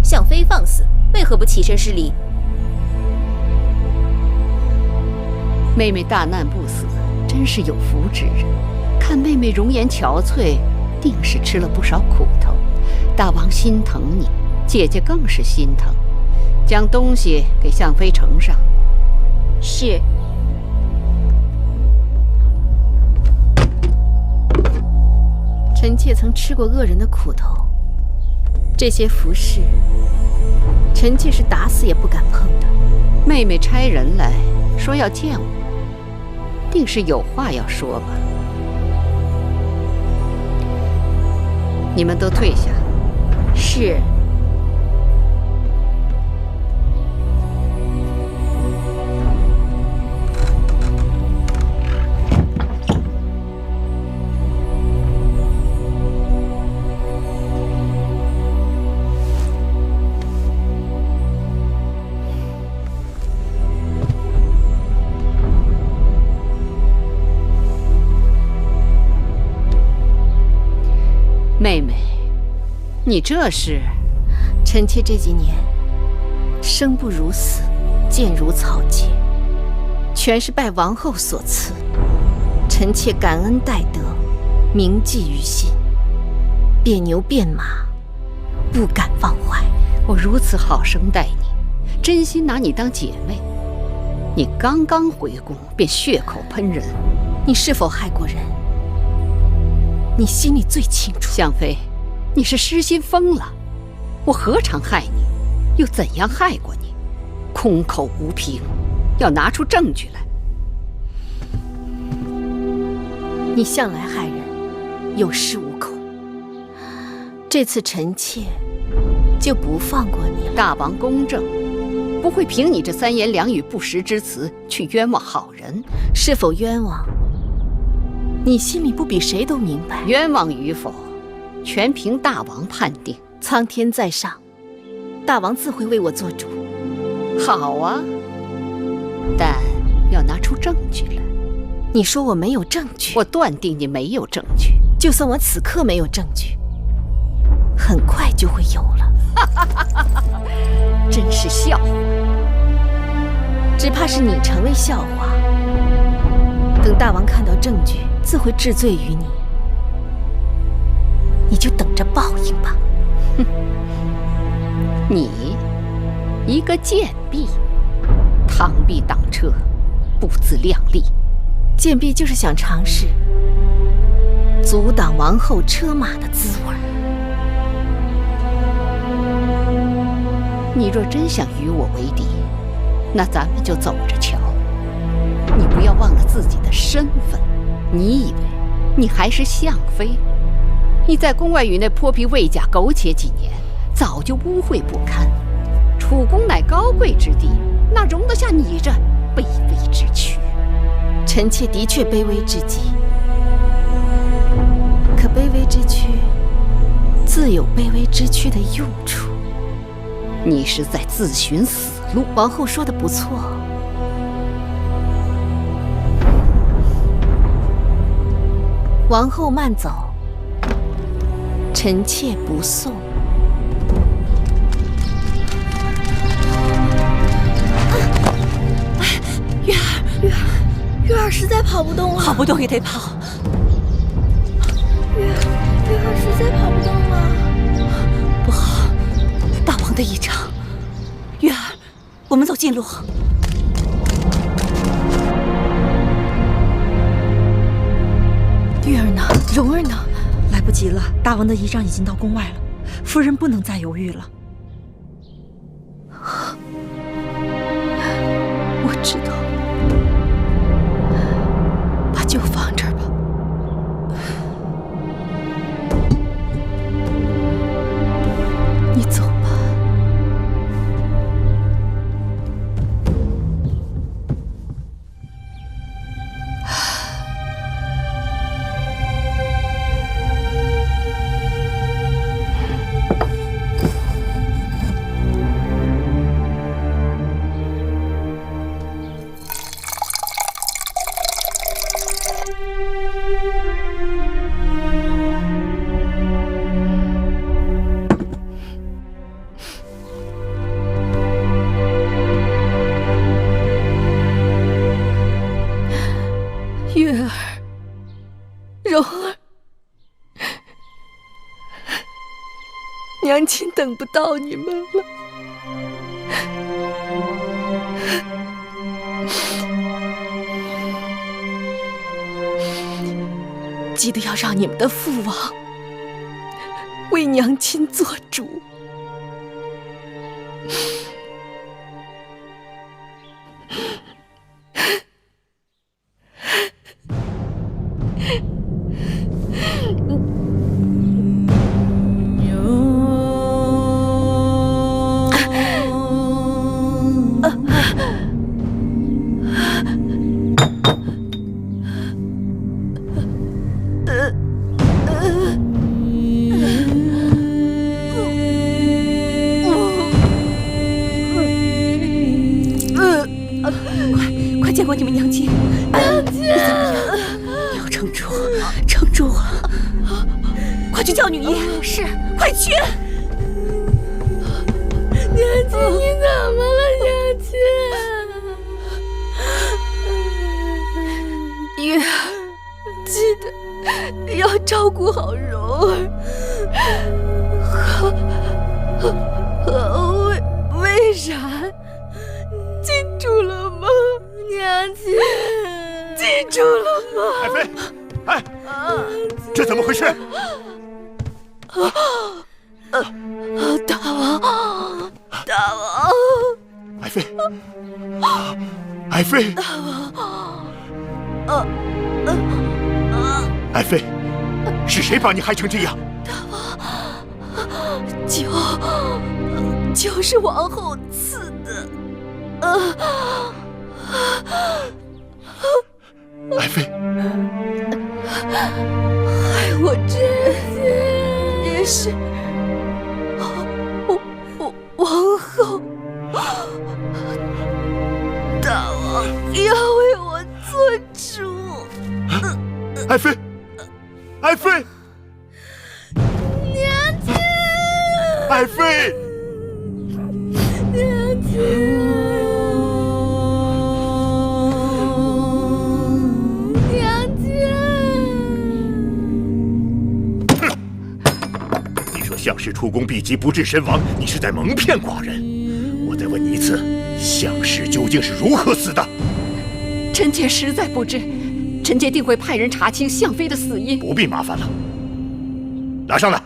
向妃放肆，为何不起身施礼？妹妹大难不死，真是有福之人。看妹妹容颜憔悴，定是吃了不少苦头。大王心疼你，姐姐更是心疼。将东西给向妃呈上。是。臣妾曾吃过恶人的苦头，这些服饰，臣妾是打死也不敢碰的。妹妹差人来说要见我，定是有话要说吧。你们都退下。是。妹妹，你这是？臣妾这几年生不如死，贱如草芥，全是拜王后所赐。臣妾感恩戴德，铭记于心，变牛变马，不敢忘怀。我如此好生待你，真心拿你当姐妹。你刚刚回宫便血口喷人，你是否害过人？你心里最清楚。向妃，你是失心疯了。我何尝害你，又怎样害过你？空口无凭，要拿出证据来。你向来害人，有恃无恐。这次臣妾就不放过你了。大王公正，不会凭你这三言两语不实之词去冤枉好人。是否冤枉，你心里不比谁都明白。冤枉与否，全凭大王判定。苍天在上，大王自会为我做主。好啊，但要拿出证据来。你说我没有证据？我断定你没有证据。就算我此刻没有证据，很快就会有了。真是笑话。只怕是你成为笑话。等大王看到证据，自会治罪于你。你就等着报应吧。哼，你一个贱婢，螳臂挡车，不自量力。贱婢就是想尝试阻挡王后车马的滋味。你若真想与我为敌，那咱们就走着瞧。你不要忘了自己的身份。你以为你还是相妃？你在宫外与那泼皮魏甲苟且几年，早就污秽不堪。楚宫乃高贵之地，哪容得下你这卑微之躯？臣妾的确卑微之极，可卑微之躯自有卑微之躯的用处。你是在自寻死路。王后说的不错。王后慢走，臣妾不送。月儿，月儿实在跑不动了。跑不动也得跑。月儿实在跑不动了。不好，大王的异常。月儿，我们走近路。月儿呢？蓉儿呢？急了，大王的仪仗已经到宫外了，夫人不能再犹豫了。我知道，把酒放这儿吧。你走吧。月儿，柔儿，娘亲等不到你们了。记得要让你们的父王为娘亲做主。快见过你们娘亲！娘亲，你怎么样？要撑住，撑住啊！快去叫女医！是，快去！娘亲，你怎么了，娘亲？月儿，记得要照顾好柔儿和魏然。记住了吗，娘亲？记住了吗？爱妃，哎，这怎么回事？大王，大王，爱妃，爱妃，大王，爱妃，是谁把你害成这样？大王，酒是王后赐的。爱妃，害我这些也是王后，大王要为我做主。爱妃，爱妃，娘亲，爱妃，娘亲。项氏出宫避疾不治身亡，你是在蒙骗寡人。我再问你一次，项氏究竟是如何死的？臣妾实在不知，臣妾定会派人查清项妃的死因。不必麻烦了，拿上来。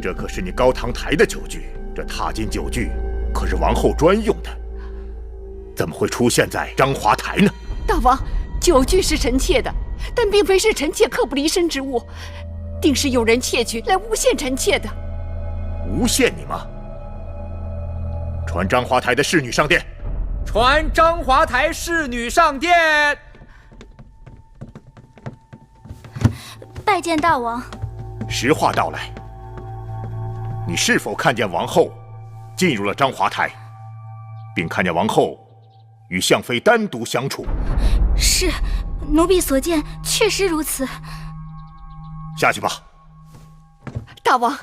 这可是你高堂台的酒具，这踏金酒具可是王后专用的，怎么会出现在章华台呢？大王，酒具是臣妾的。但并非是臣妾刻不离身之物，定是有人窃取来诬陷臣妾的。诬陷你吗？传章华台的侍女上殿。传章华台侍女上殿。拜见大王。实话道来，你是否看见王后进入了章华台，并看见王后与项妃单独相处？是。奴婢所见确实如此。下去吧。大王，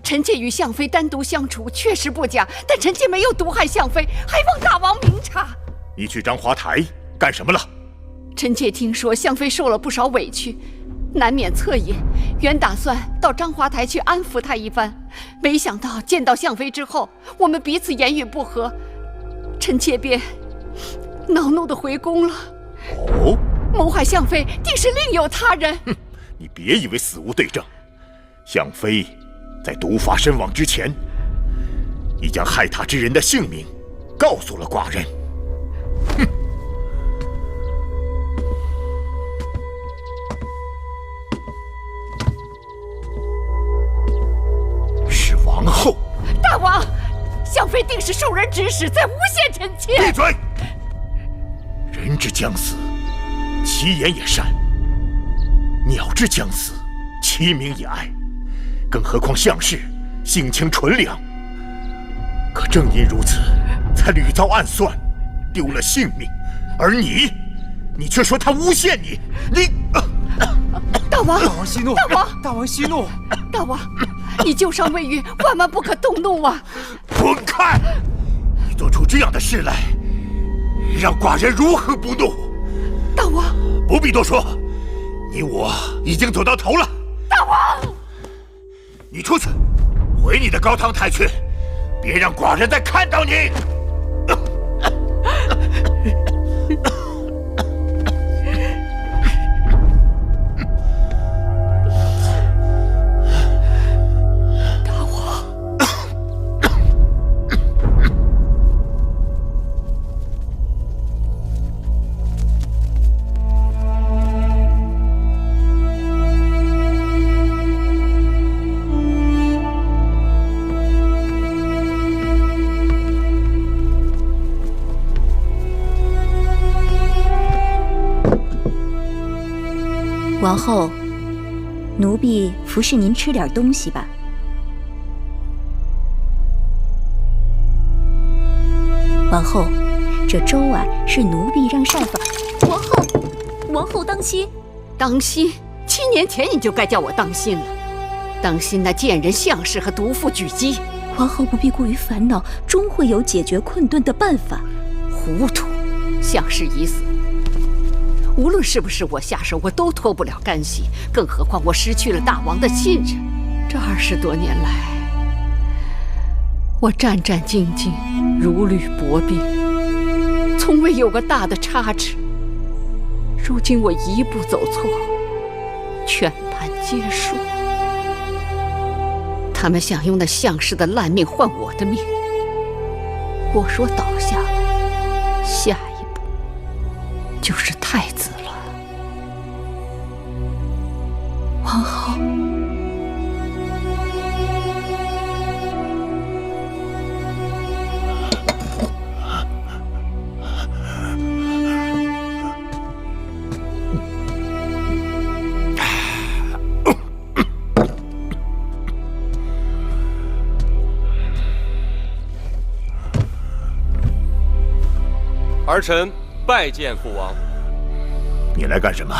臣妾与项妃单独相处确实不假，但臣妾没有毒害项妃，还望大王明察。你去章华台干什么了？臣妾听说项妃受了不少委屈，难免恻隐，原打算到章华台去安抚她一番，没想到见到项妃之后，我们彼此言语不合，臣妾便恼怒地回宫了。哦，谋害相妃，定是另有他人。哼，你别以为死无对证，相妃在毒发身亡之前，已将害她之人的姓名告诉了寡人。哼！是王后。大王，相妃定是受人指使，在诬陷臣妾。闭嘴！人之将死，其言也善；鸟之将死，其鸣也哀。更何况相氏性情纯良，可正因如此，才屡遭暗算，丢了性命。而你却说他诬陷你，大王！大王息怒！大王！大王息怒！大王，你旧伤未愈，万万不可动怒啊！滚开！你做出这样的事来，让寡人如何不怒？大王，不必多说，你我已经走到头了。大王，你出去，回你的高堂台去，别让寡人再看到你。王后，奴婢服侍您吃点东西吧。王后，这粥啊是奴婢让膳房。王后当心！当心！7年前你就该叫我当心了，当心那贱人相氏和毒妇举姬。王后不必过于烦恼，终会有解决困顿的办法。糊涂！相氏已死。无论是不是我下手，我都脱不了干系，更何况我失去了大王的信任。这20多年来，我战战兢兢，如履薄冰，从未有个大的差池。如今我一步走错，全盘皆输。他们想用那相氏的烂命换我的命，我若倒下了，下一步就是太子了。王后，儿臣拜见父王。你来干什么？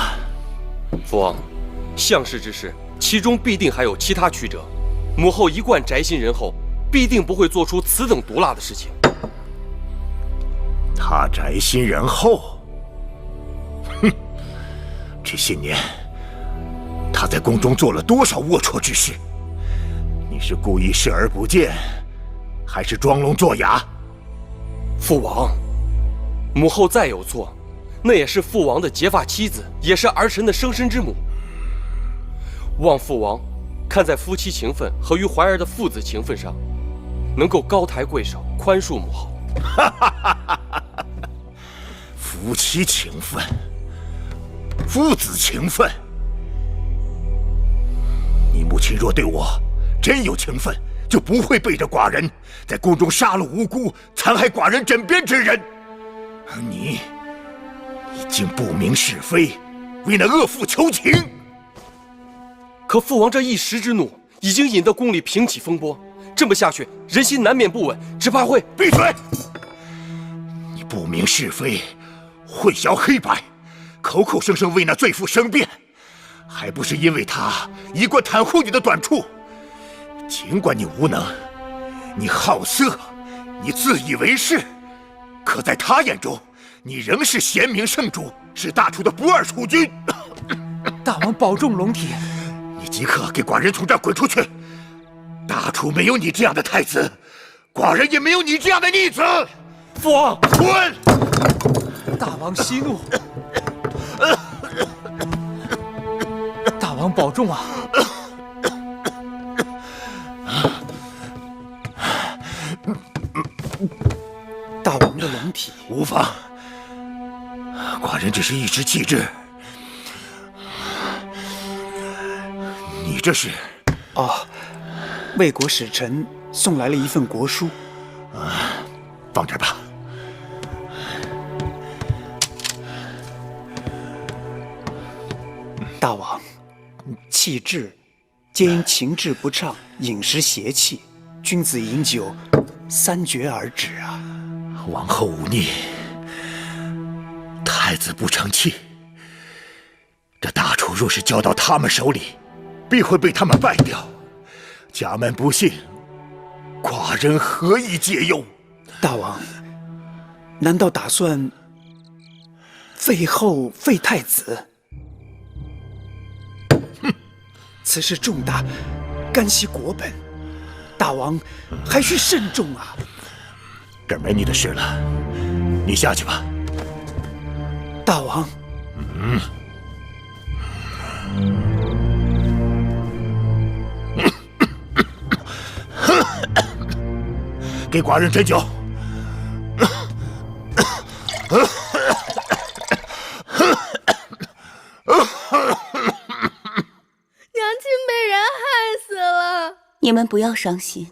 父王，相氏之事，其中必定还有其他曲折。母后一贯宅心仁厚，必定不会做出此等毒辣的事情。他宅心仁厚？哼！这些年，他在宫中做了多少龌龊之事？你是故意视而不见，还是装聋作哑？父王，母后再有错，那也是父王的结发妻子，也是儿臣的生身之母。望父王看在夫妻情分和于怀儿的父子情分上，能够高抬贵手，宽恕母后。夫妻情分，父子情分。你母亲若对我真有情分，就不会背着寡人在宫中杀了无辜、残害寡人枕边之人。而你竟不明是非，为那恶妇求情。可父王这一时之怒，已经引得宫里平起风波。这么下去，人心难免不稳，只怕会……闭嘴！你不明是非，混淆黑白，口口声声为那罪妇申辩，还不是因为他一贯袒护你的短处？尽管你无能，你好色，你自以为是，可在他眼中，你仍是贤明圣主，是大楚的不二储君。大王保重龙体。你即刻给寡人从这儿滚出去！大楚没有你这样的太子，寡人也没有你这样的逆子。父王，滚！大王息怒。王保重啊！大王的龙体无妨，寡人只是一时气滞。你这是？哦，魏国使臣送来了一份国书。放这儿吧。大王，气滞，皆因情志不畅，饮食邪气，君子饮酒3绝而止啊！王后忤逆，太子不成器。这大楚若是交到他们手里，必会被他们败掉。家门不幸，寡人何以解忧？大王，难道打算废后废太子？此事重大，干系国本，大王还需慎重啊！这儿没你的事了，你下去吧。大王，给寡人斟酒。你们不要伤心，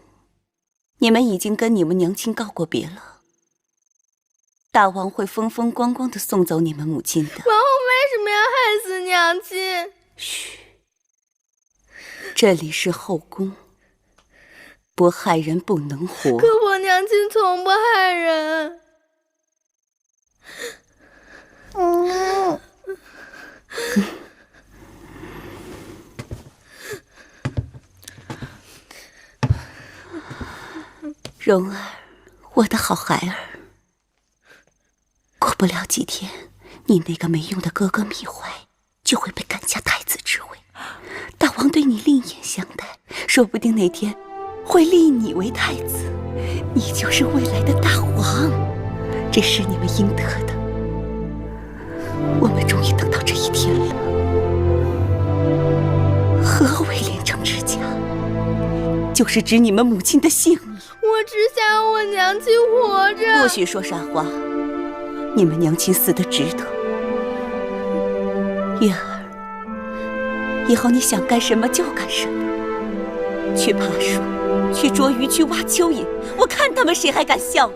你们已经跟你们娘亲告过别了。大王会风风光光的送走你们母亲的。王后为什么要害死娘亲？嘘，这里是后宫，不害人不能活。可我娘亲从不害人。蓉儿，我的好孩儿，过不了几天，你那个没用的哥哥芈怀就会被赶下太子之位。大王对你另眼相待，说不定哪天会立你为太子，你就是未来的大王，这是你们应得的。我们终于等到这一天了。何为连城之家？就是指你们母亲的性命。我只想要我娘亲活着。不许说傻话，你们娘亲死得值得。月儿，以后你想干什么就干什么，去爬树，去捉鱼，去挖蚯蚓，我看他们谁还敢笑你。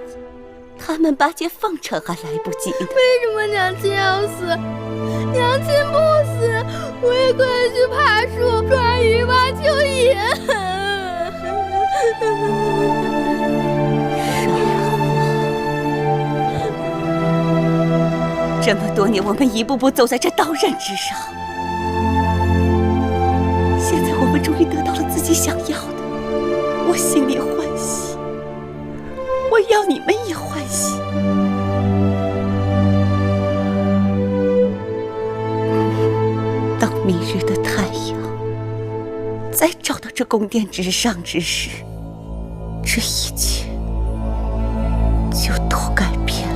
他们把解放城还来不及呢。为什么娘亲要死？娘亲不死，我也可以去爬树、抓鱼、挖蚯蚓。这么多年，我们一步步走在这刀刃之上，现在我们终于得到了自己想要的，我心里欢喜，我要你们也欢喜。当明日的太阳再照到这宫殿之上之时，这一切就都改变了。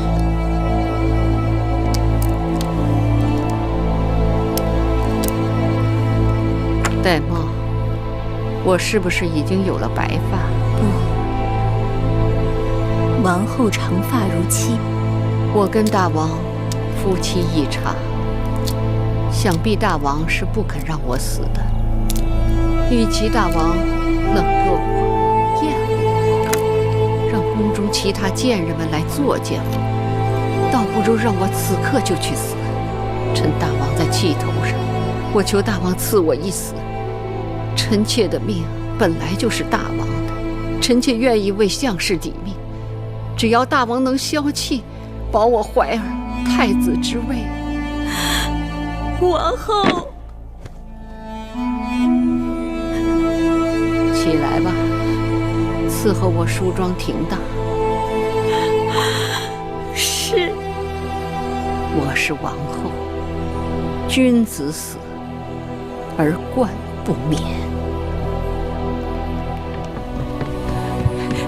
戴帽，我是不是已经有了白发？不，王后长发如漆。我跟大王夫妻一场，想必大王是不肯让我死的。与其大王冷落我、厌恶我，让宫中其他贱人们来作践我，倒不如让我此刻就去死。趁大王在气头上，我求大王赐我一死。臣妾的命本来就是大王的，臣妾愿意为项氏抵命，只要大王能消气，保我怀儿太子之位。王后，起来吧，伺候我梳妆停当。是。我是王后，君子死而冠不免。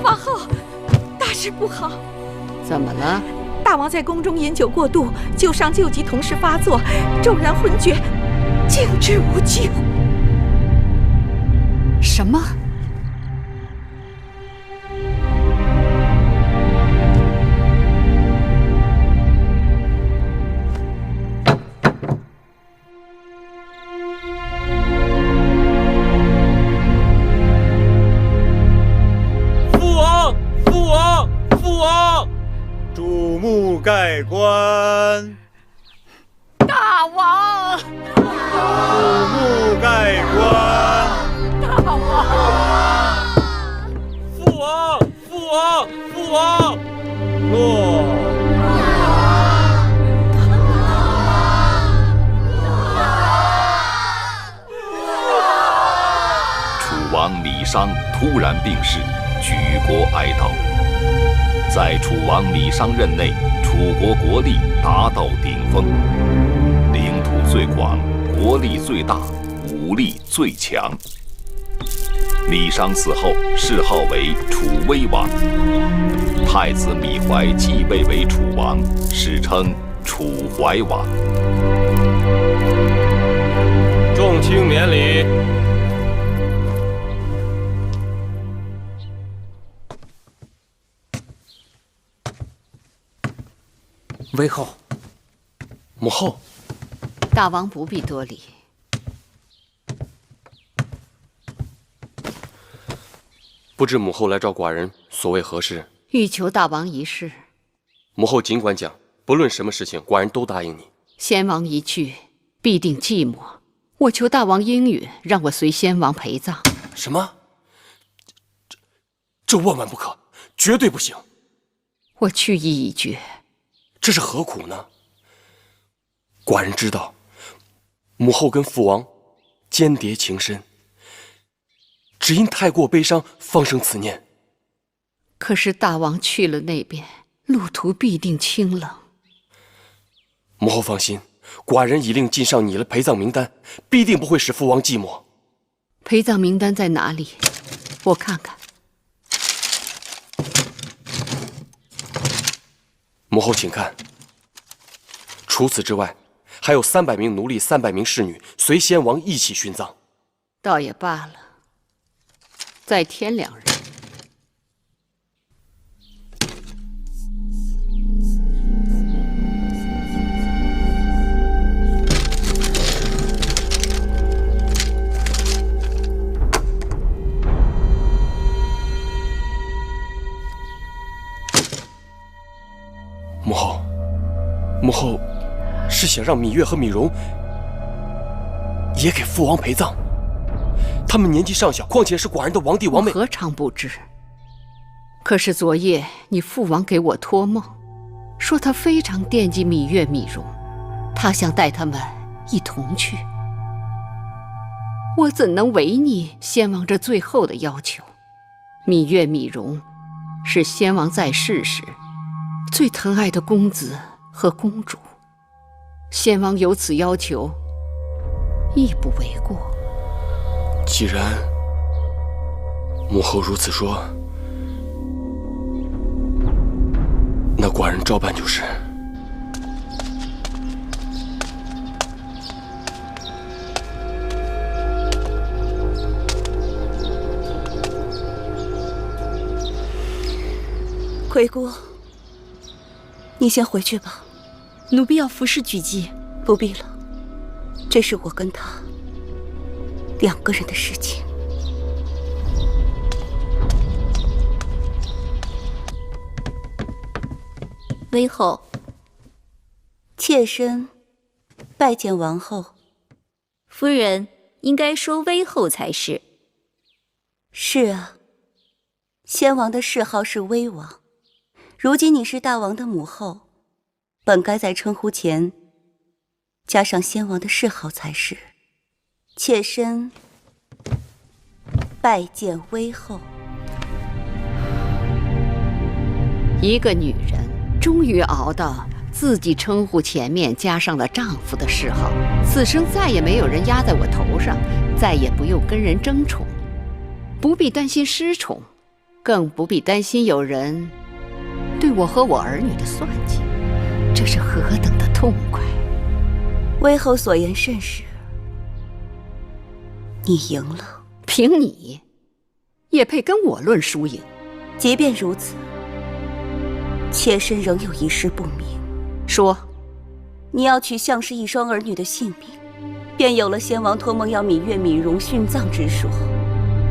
王后，大事不好！怎么了？大王在宫中饮酒过度，旧伤旧疾同时发作，骤然昏厥，竟至无救。什么？注目盖棺！大王！注目盖棺！大王！父王！父王！父王！落！楚王李商突然病逝，举国哀悼。在楚王李商任内，楚国国力达到顶峰，领土最广，国力最大，武力最强。李商死后，谥号为楚威王。太子芈怀继位为楚王，史称楚怀王。众卿免礼。威后，母后，大王不必多礼。不知母后来召寡人所谓何事？欲求大王一事。母后尽管讲，不论什么事情，寡人都答应你。先王一去，必定寂寞。我求大王应允，让我随先王陪葬。什么？这万万不可，绝对不行。我去意已决。这是何苦呢？寡人知道，母后跟父王间谍情深，只因太过悲伤，方生此念。可是大王去了那边，路途必定清冷。母后放心，寡人已令晋上拟了陪葬名单，必定不会使父王寂寞。陪葬名单在哪里？我看看。母后请看，除此之外，还有300名奴隶、300名侍女随先王一起殉葬。倒也罢了，再添2人。母后是想让芈月和芈容也给父王陪葬。他们年纪尚小，况且是寡人的王弟王妹。我何尝不知？可是昨夜你父王给我托梦，说他非常惦记芈月、芈容，他想带他们一同去。我怎能违逆先王这最后的要求？芈月、芈容是先王在世时最疼爱的公子和公主，先王有此要求，亦不为过。既然母后如此说，那寡人照办就是。魁姑，你先回去吧。奴婢要服侍举姬。不必了，这是我跟他2个人的事情。威后，妾身拜见王后。夫人应该说威后才是。是啊，先王的谥号是威王，如今你是大王的母后，本该在称呼前加上先王的谥号才是。妾身拜见威后。一个女人终于熬到自己称呼前面加上了丈夫的谥号，此生再也没有人压在我头上，再也不用跟人争宠，不必担心失宠，更不必担心有人对我和我儿女的算计，这是何等的痛快！威后所言甚是，你赢了。凭你也配跟我论输赢。即便如此，妾身仍有一事不明。说，你要取项氏一双儿女的性命，便有了先王托梦要芈月、芈容殉葬之说。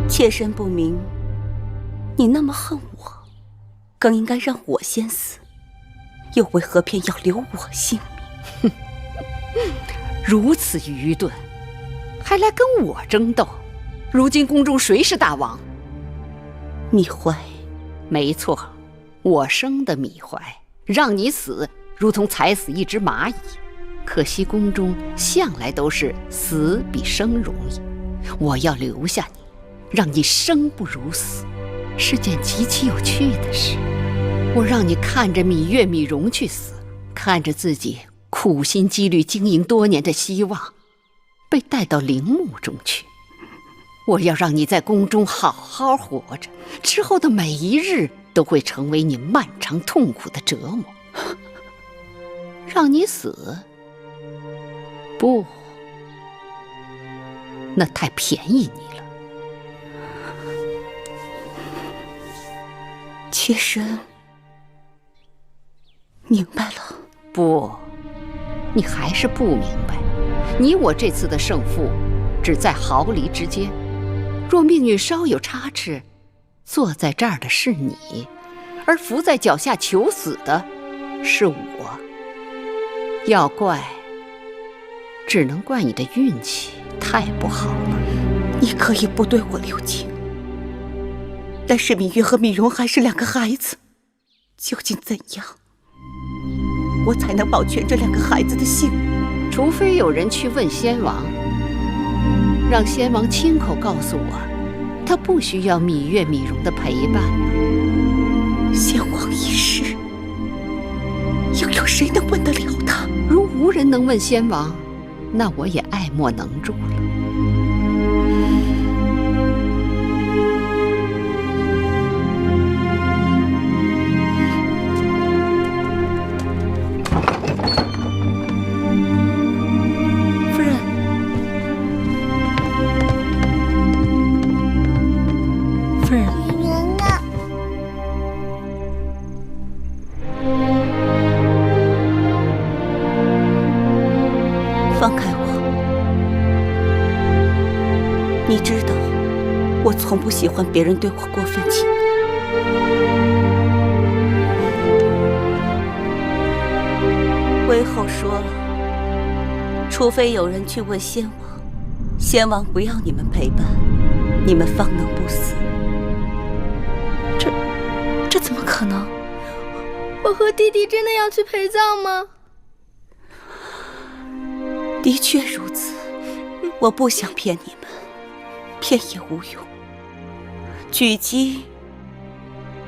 妾身不明，你那么恨我，更应该让我先死，又为何偏要留我性命？如此愚钝，还来跟我争斗？如今宫中谁是大王？芈怀。没错，我生的芈怀，让你死如同踩死一只蚂蚁。可惜宫中向来都是死比生容易，我要留下你，让你生不如死，是件极其有趣的事。我让你看着芈月、芈容去死，看着自己苦心积虑经营多年的希望被带到陵墓中去。我要让你在宫中好好活着，之后的每一日都会成为你漫长痛苦的折磨。让你死？不，那太便宜你了。妾身明白了。不，你还是不明白。你我这次的胜负只在毫厘之间，若命运稍有差池，坐在这儿的是你，而伏在脚下求死的是我。要怪，只能怪你的运气太不好了。你可以不对我留情，但是芈月和芈容还是两个孩子，究竟怎样，我才能保全这两个孩子的性命？除非有人去问先王，让先王亲口告诉我，他不需要芈月、芈容的陪伴了。先王已逝，又有谁能问得了他？如无人能问先王，那我也爱莫能助了。夫人，夫人，人呢？放开我！你知道，我从不喜欢别人对我过分亲密。魏后说了，除非有人去问先王，先王不要你们陪伴，你们方能不死。这怎么可能？我和弟弟真的要去陪葬吗？的确如此，我不想骗你们，骗也无用。举姬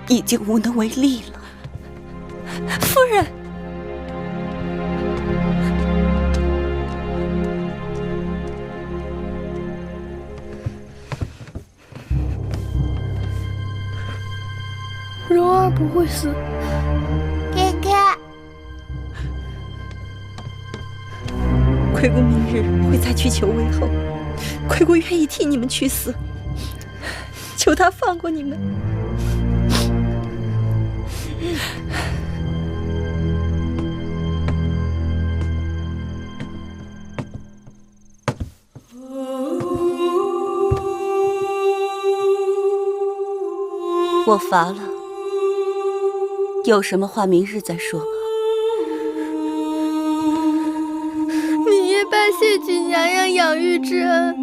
已经无能为力了。夫人，蓉儿不会死。哥哥，亏姑明日会再去求魏后，亏姑愿意替你们去死，求他放过你们。我乏了，有什么话明日再说吧。芈月拜谢举娘娘养育之恩。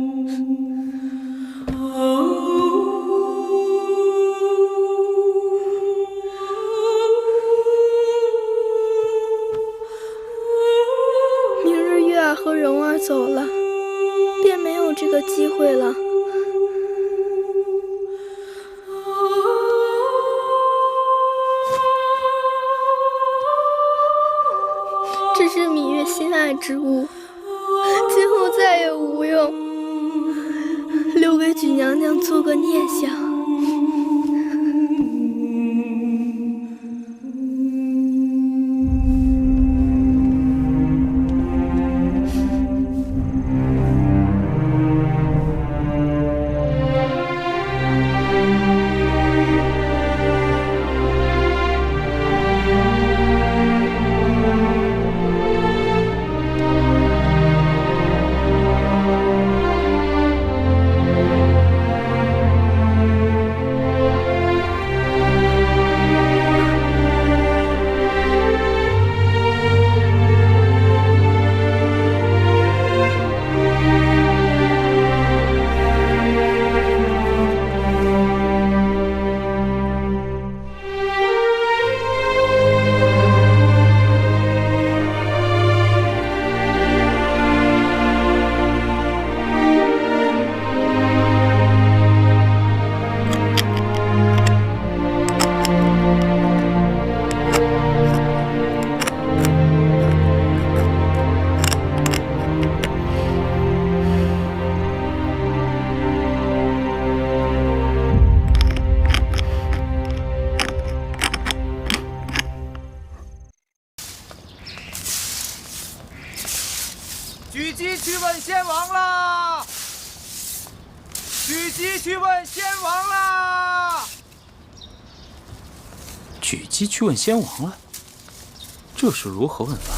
明日月儿和蓉儿走了，便没有这个机会了。这是芈月心爱之物，今后再也无用，留给举娘娘做个念想。举鸡去问先王啦！举鸡去问先王啦！举鸡去问先王了，这是如何问法？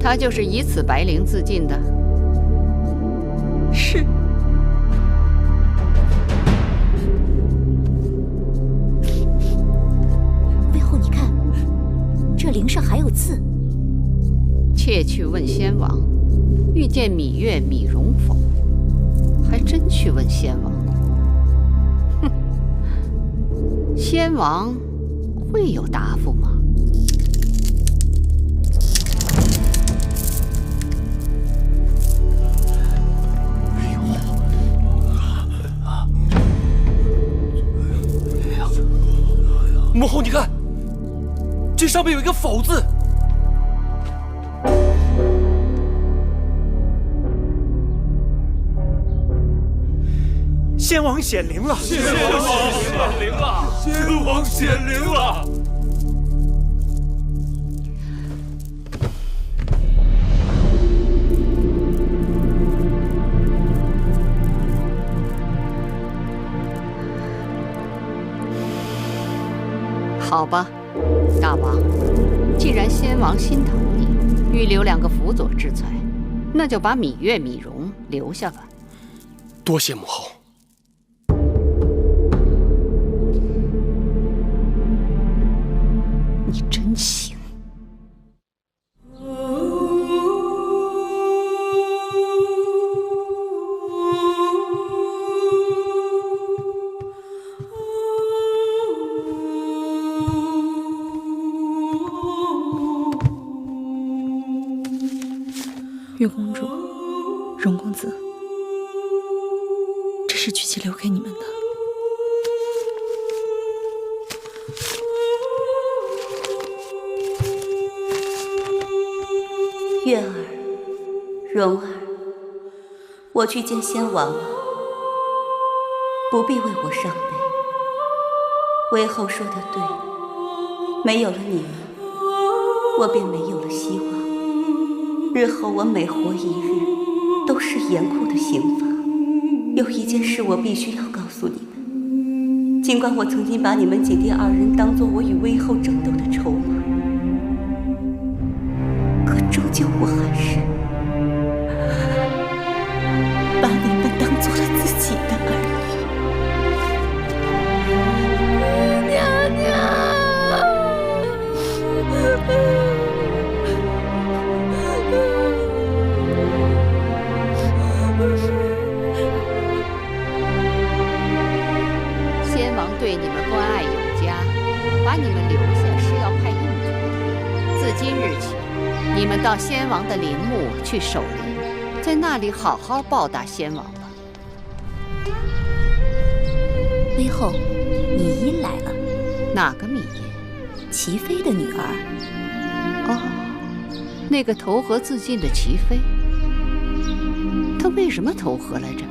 他就是以此白绫自尽的。是。背后你看，这绫上还有字。妾去问先王，遇见芈月、芈容否？还真去问先王。哼，先王会有答复吗？母后，你看，这上面有一个“否”字。先王显灵了！先王显灵了！先王显灵了！好吧，大王，既然先王心疼你，预留2个辅佐之才，那就把芈月、芈容留下吧。多谢母后。你真行。月公主，荣公子，这是曲奇留给你们的。月儿，蓉儿，我去见先王了，不必为我伤悲。韦后说的对，没有了你们，我便没有了希望。日后我每活一日，都是严酷的刑罚。有一件事我必须要告诉你们，尽管我曾经把你们姐弟2人当作我与韦后争斗的筹码，可终究我还是把你们当做了自己的儿女。娘娘。先王对你们关爱有加，把你们留下是要派用途的。自今日起，你们到先王的陵墓去守灵，在那里好好报答先王吧。韦后，芈音来了。哪个芈音？齐妃的女儿。哦，那个投河自尽的齐妃。她为什么投河来着？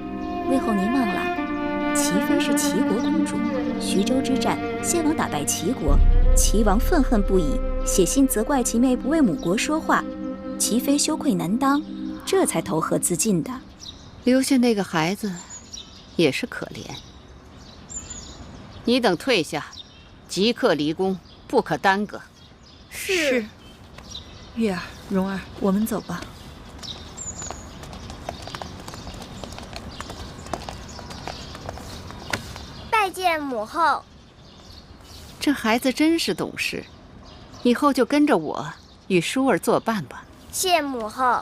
韦后，您忘了，齐妃是齐国公主。徐州之战，先王打败齐国，齐王愤恨不已，写信责怪其妹不为母国说话，齐妃羞愧难当，这才投河自尽的。留下那个孩子，也是可怜。你等退下，即刻离宫，不可耽搁。是。月儿、蓉儿，我们走吧。拜见母后。这孩子真是懂事，以后就跟着我与舒儿作伴吧。谢母后。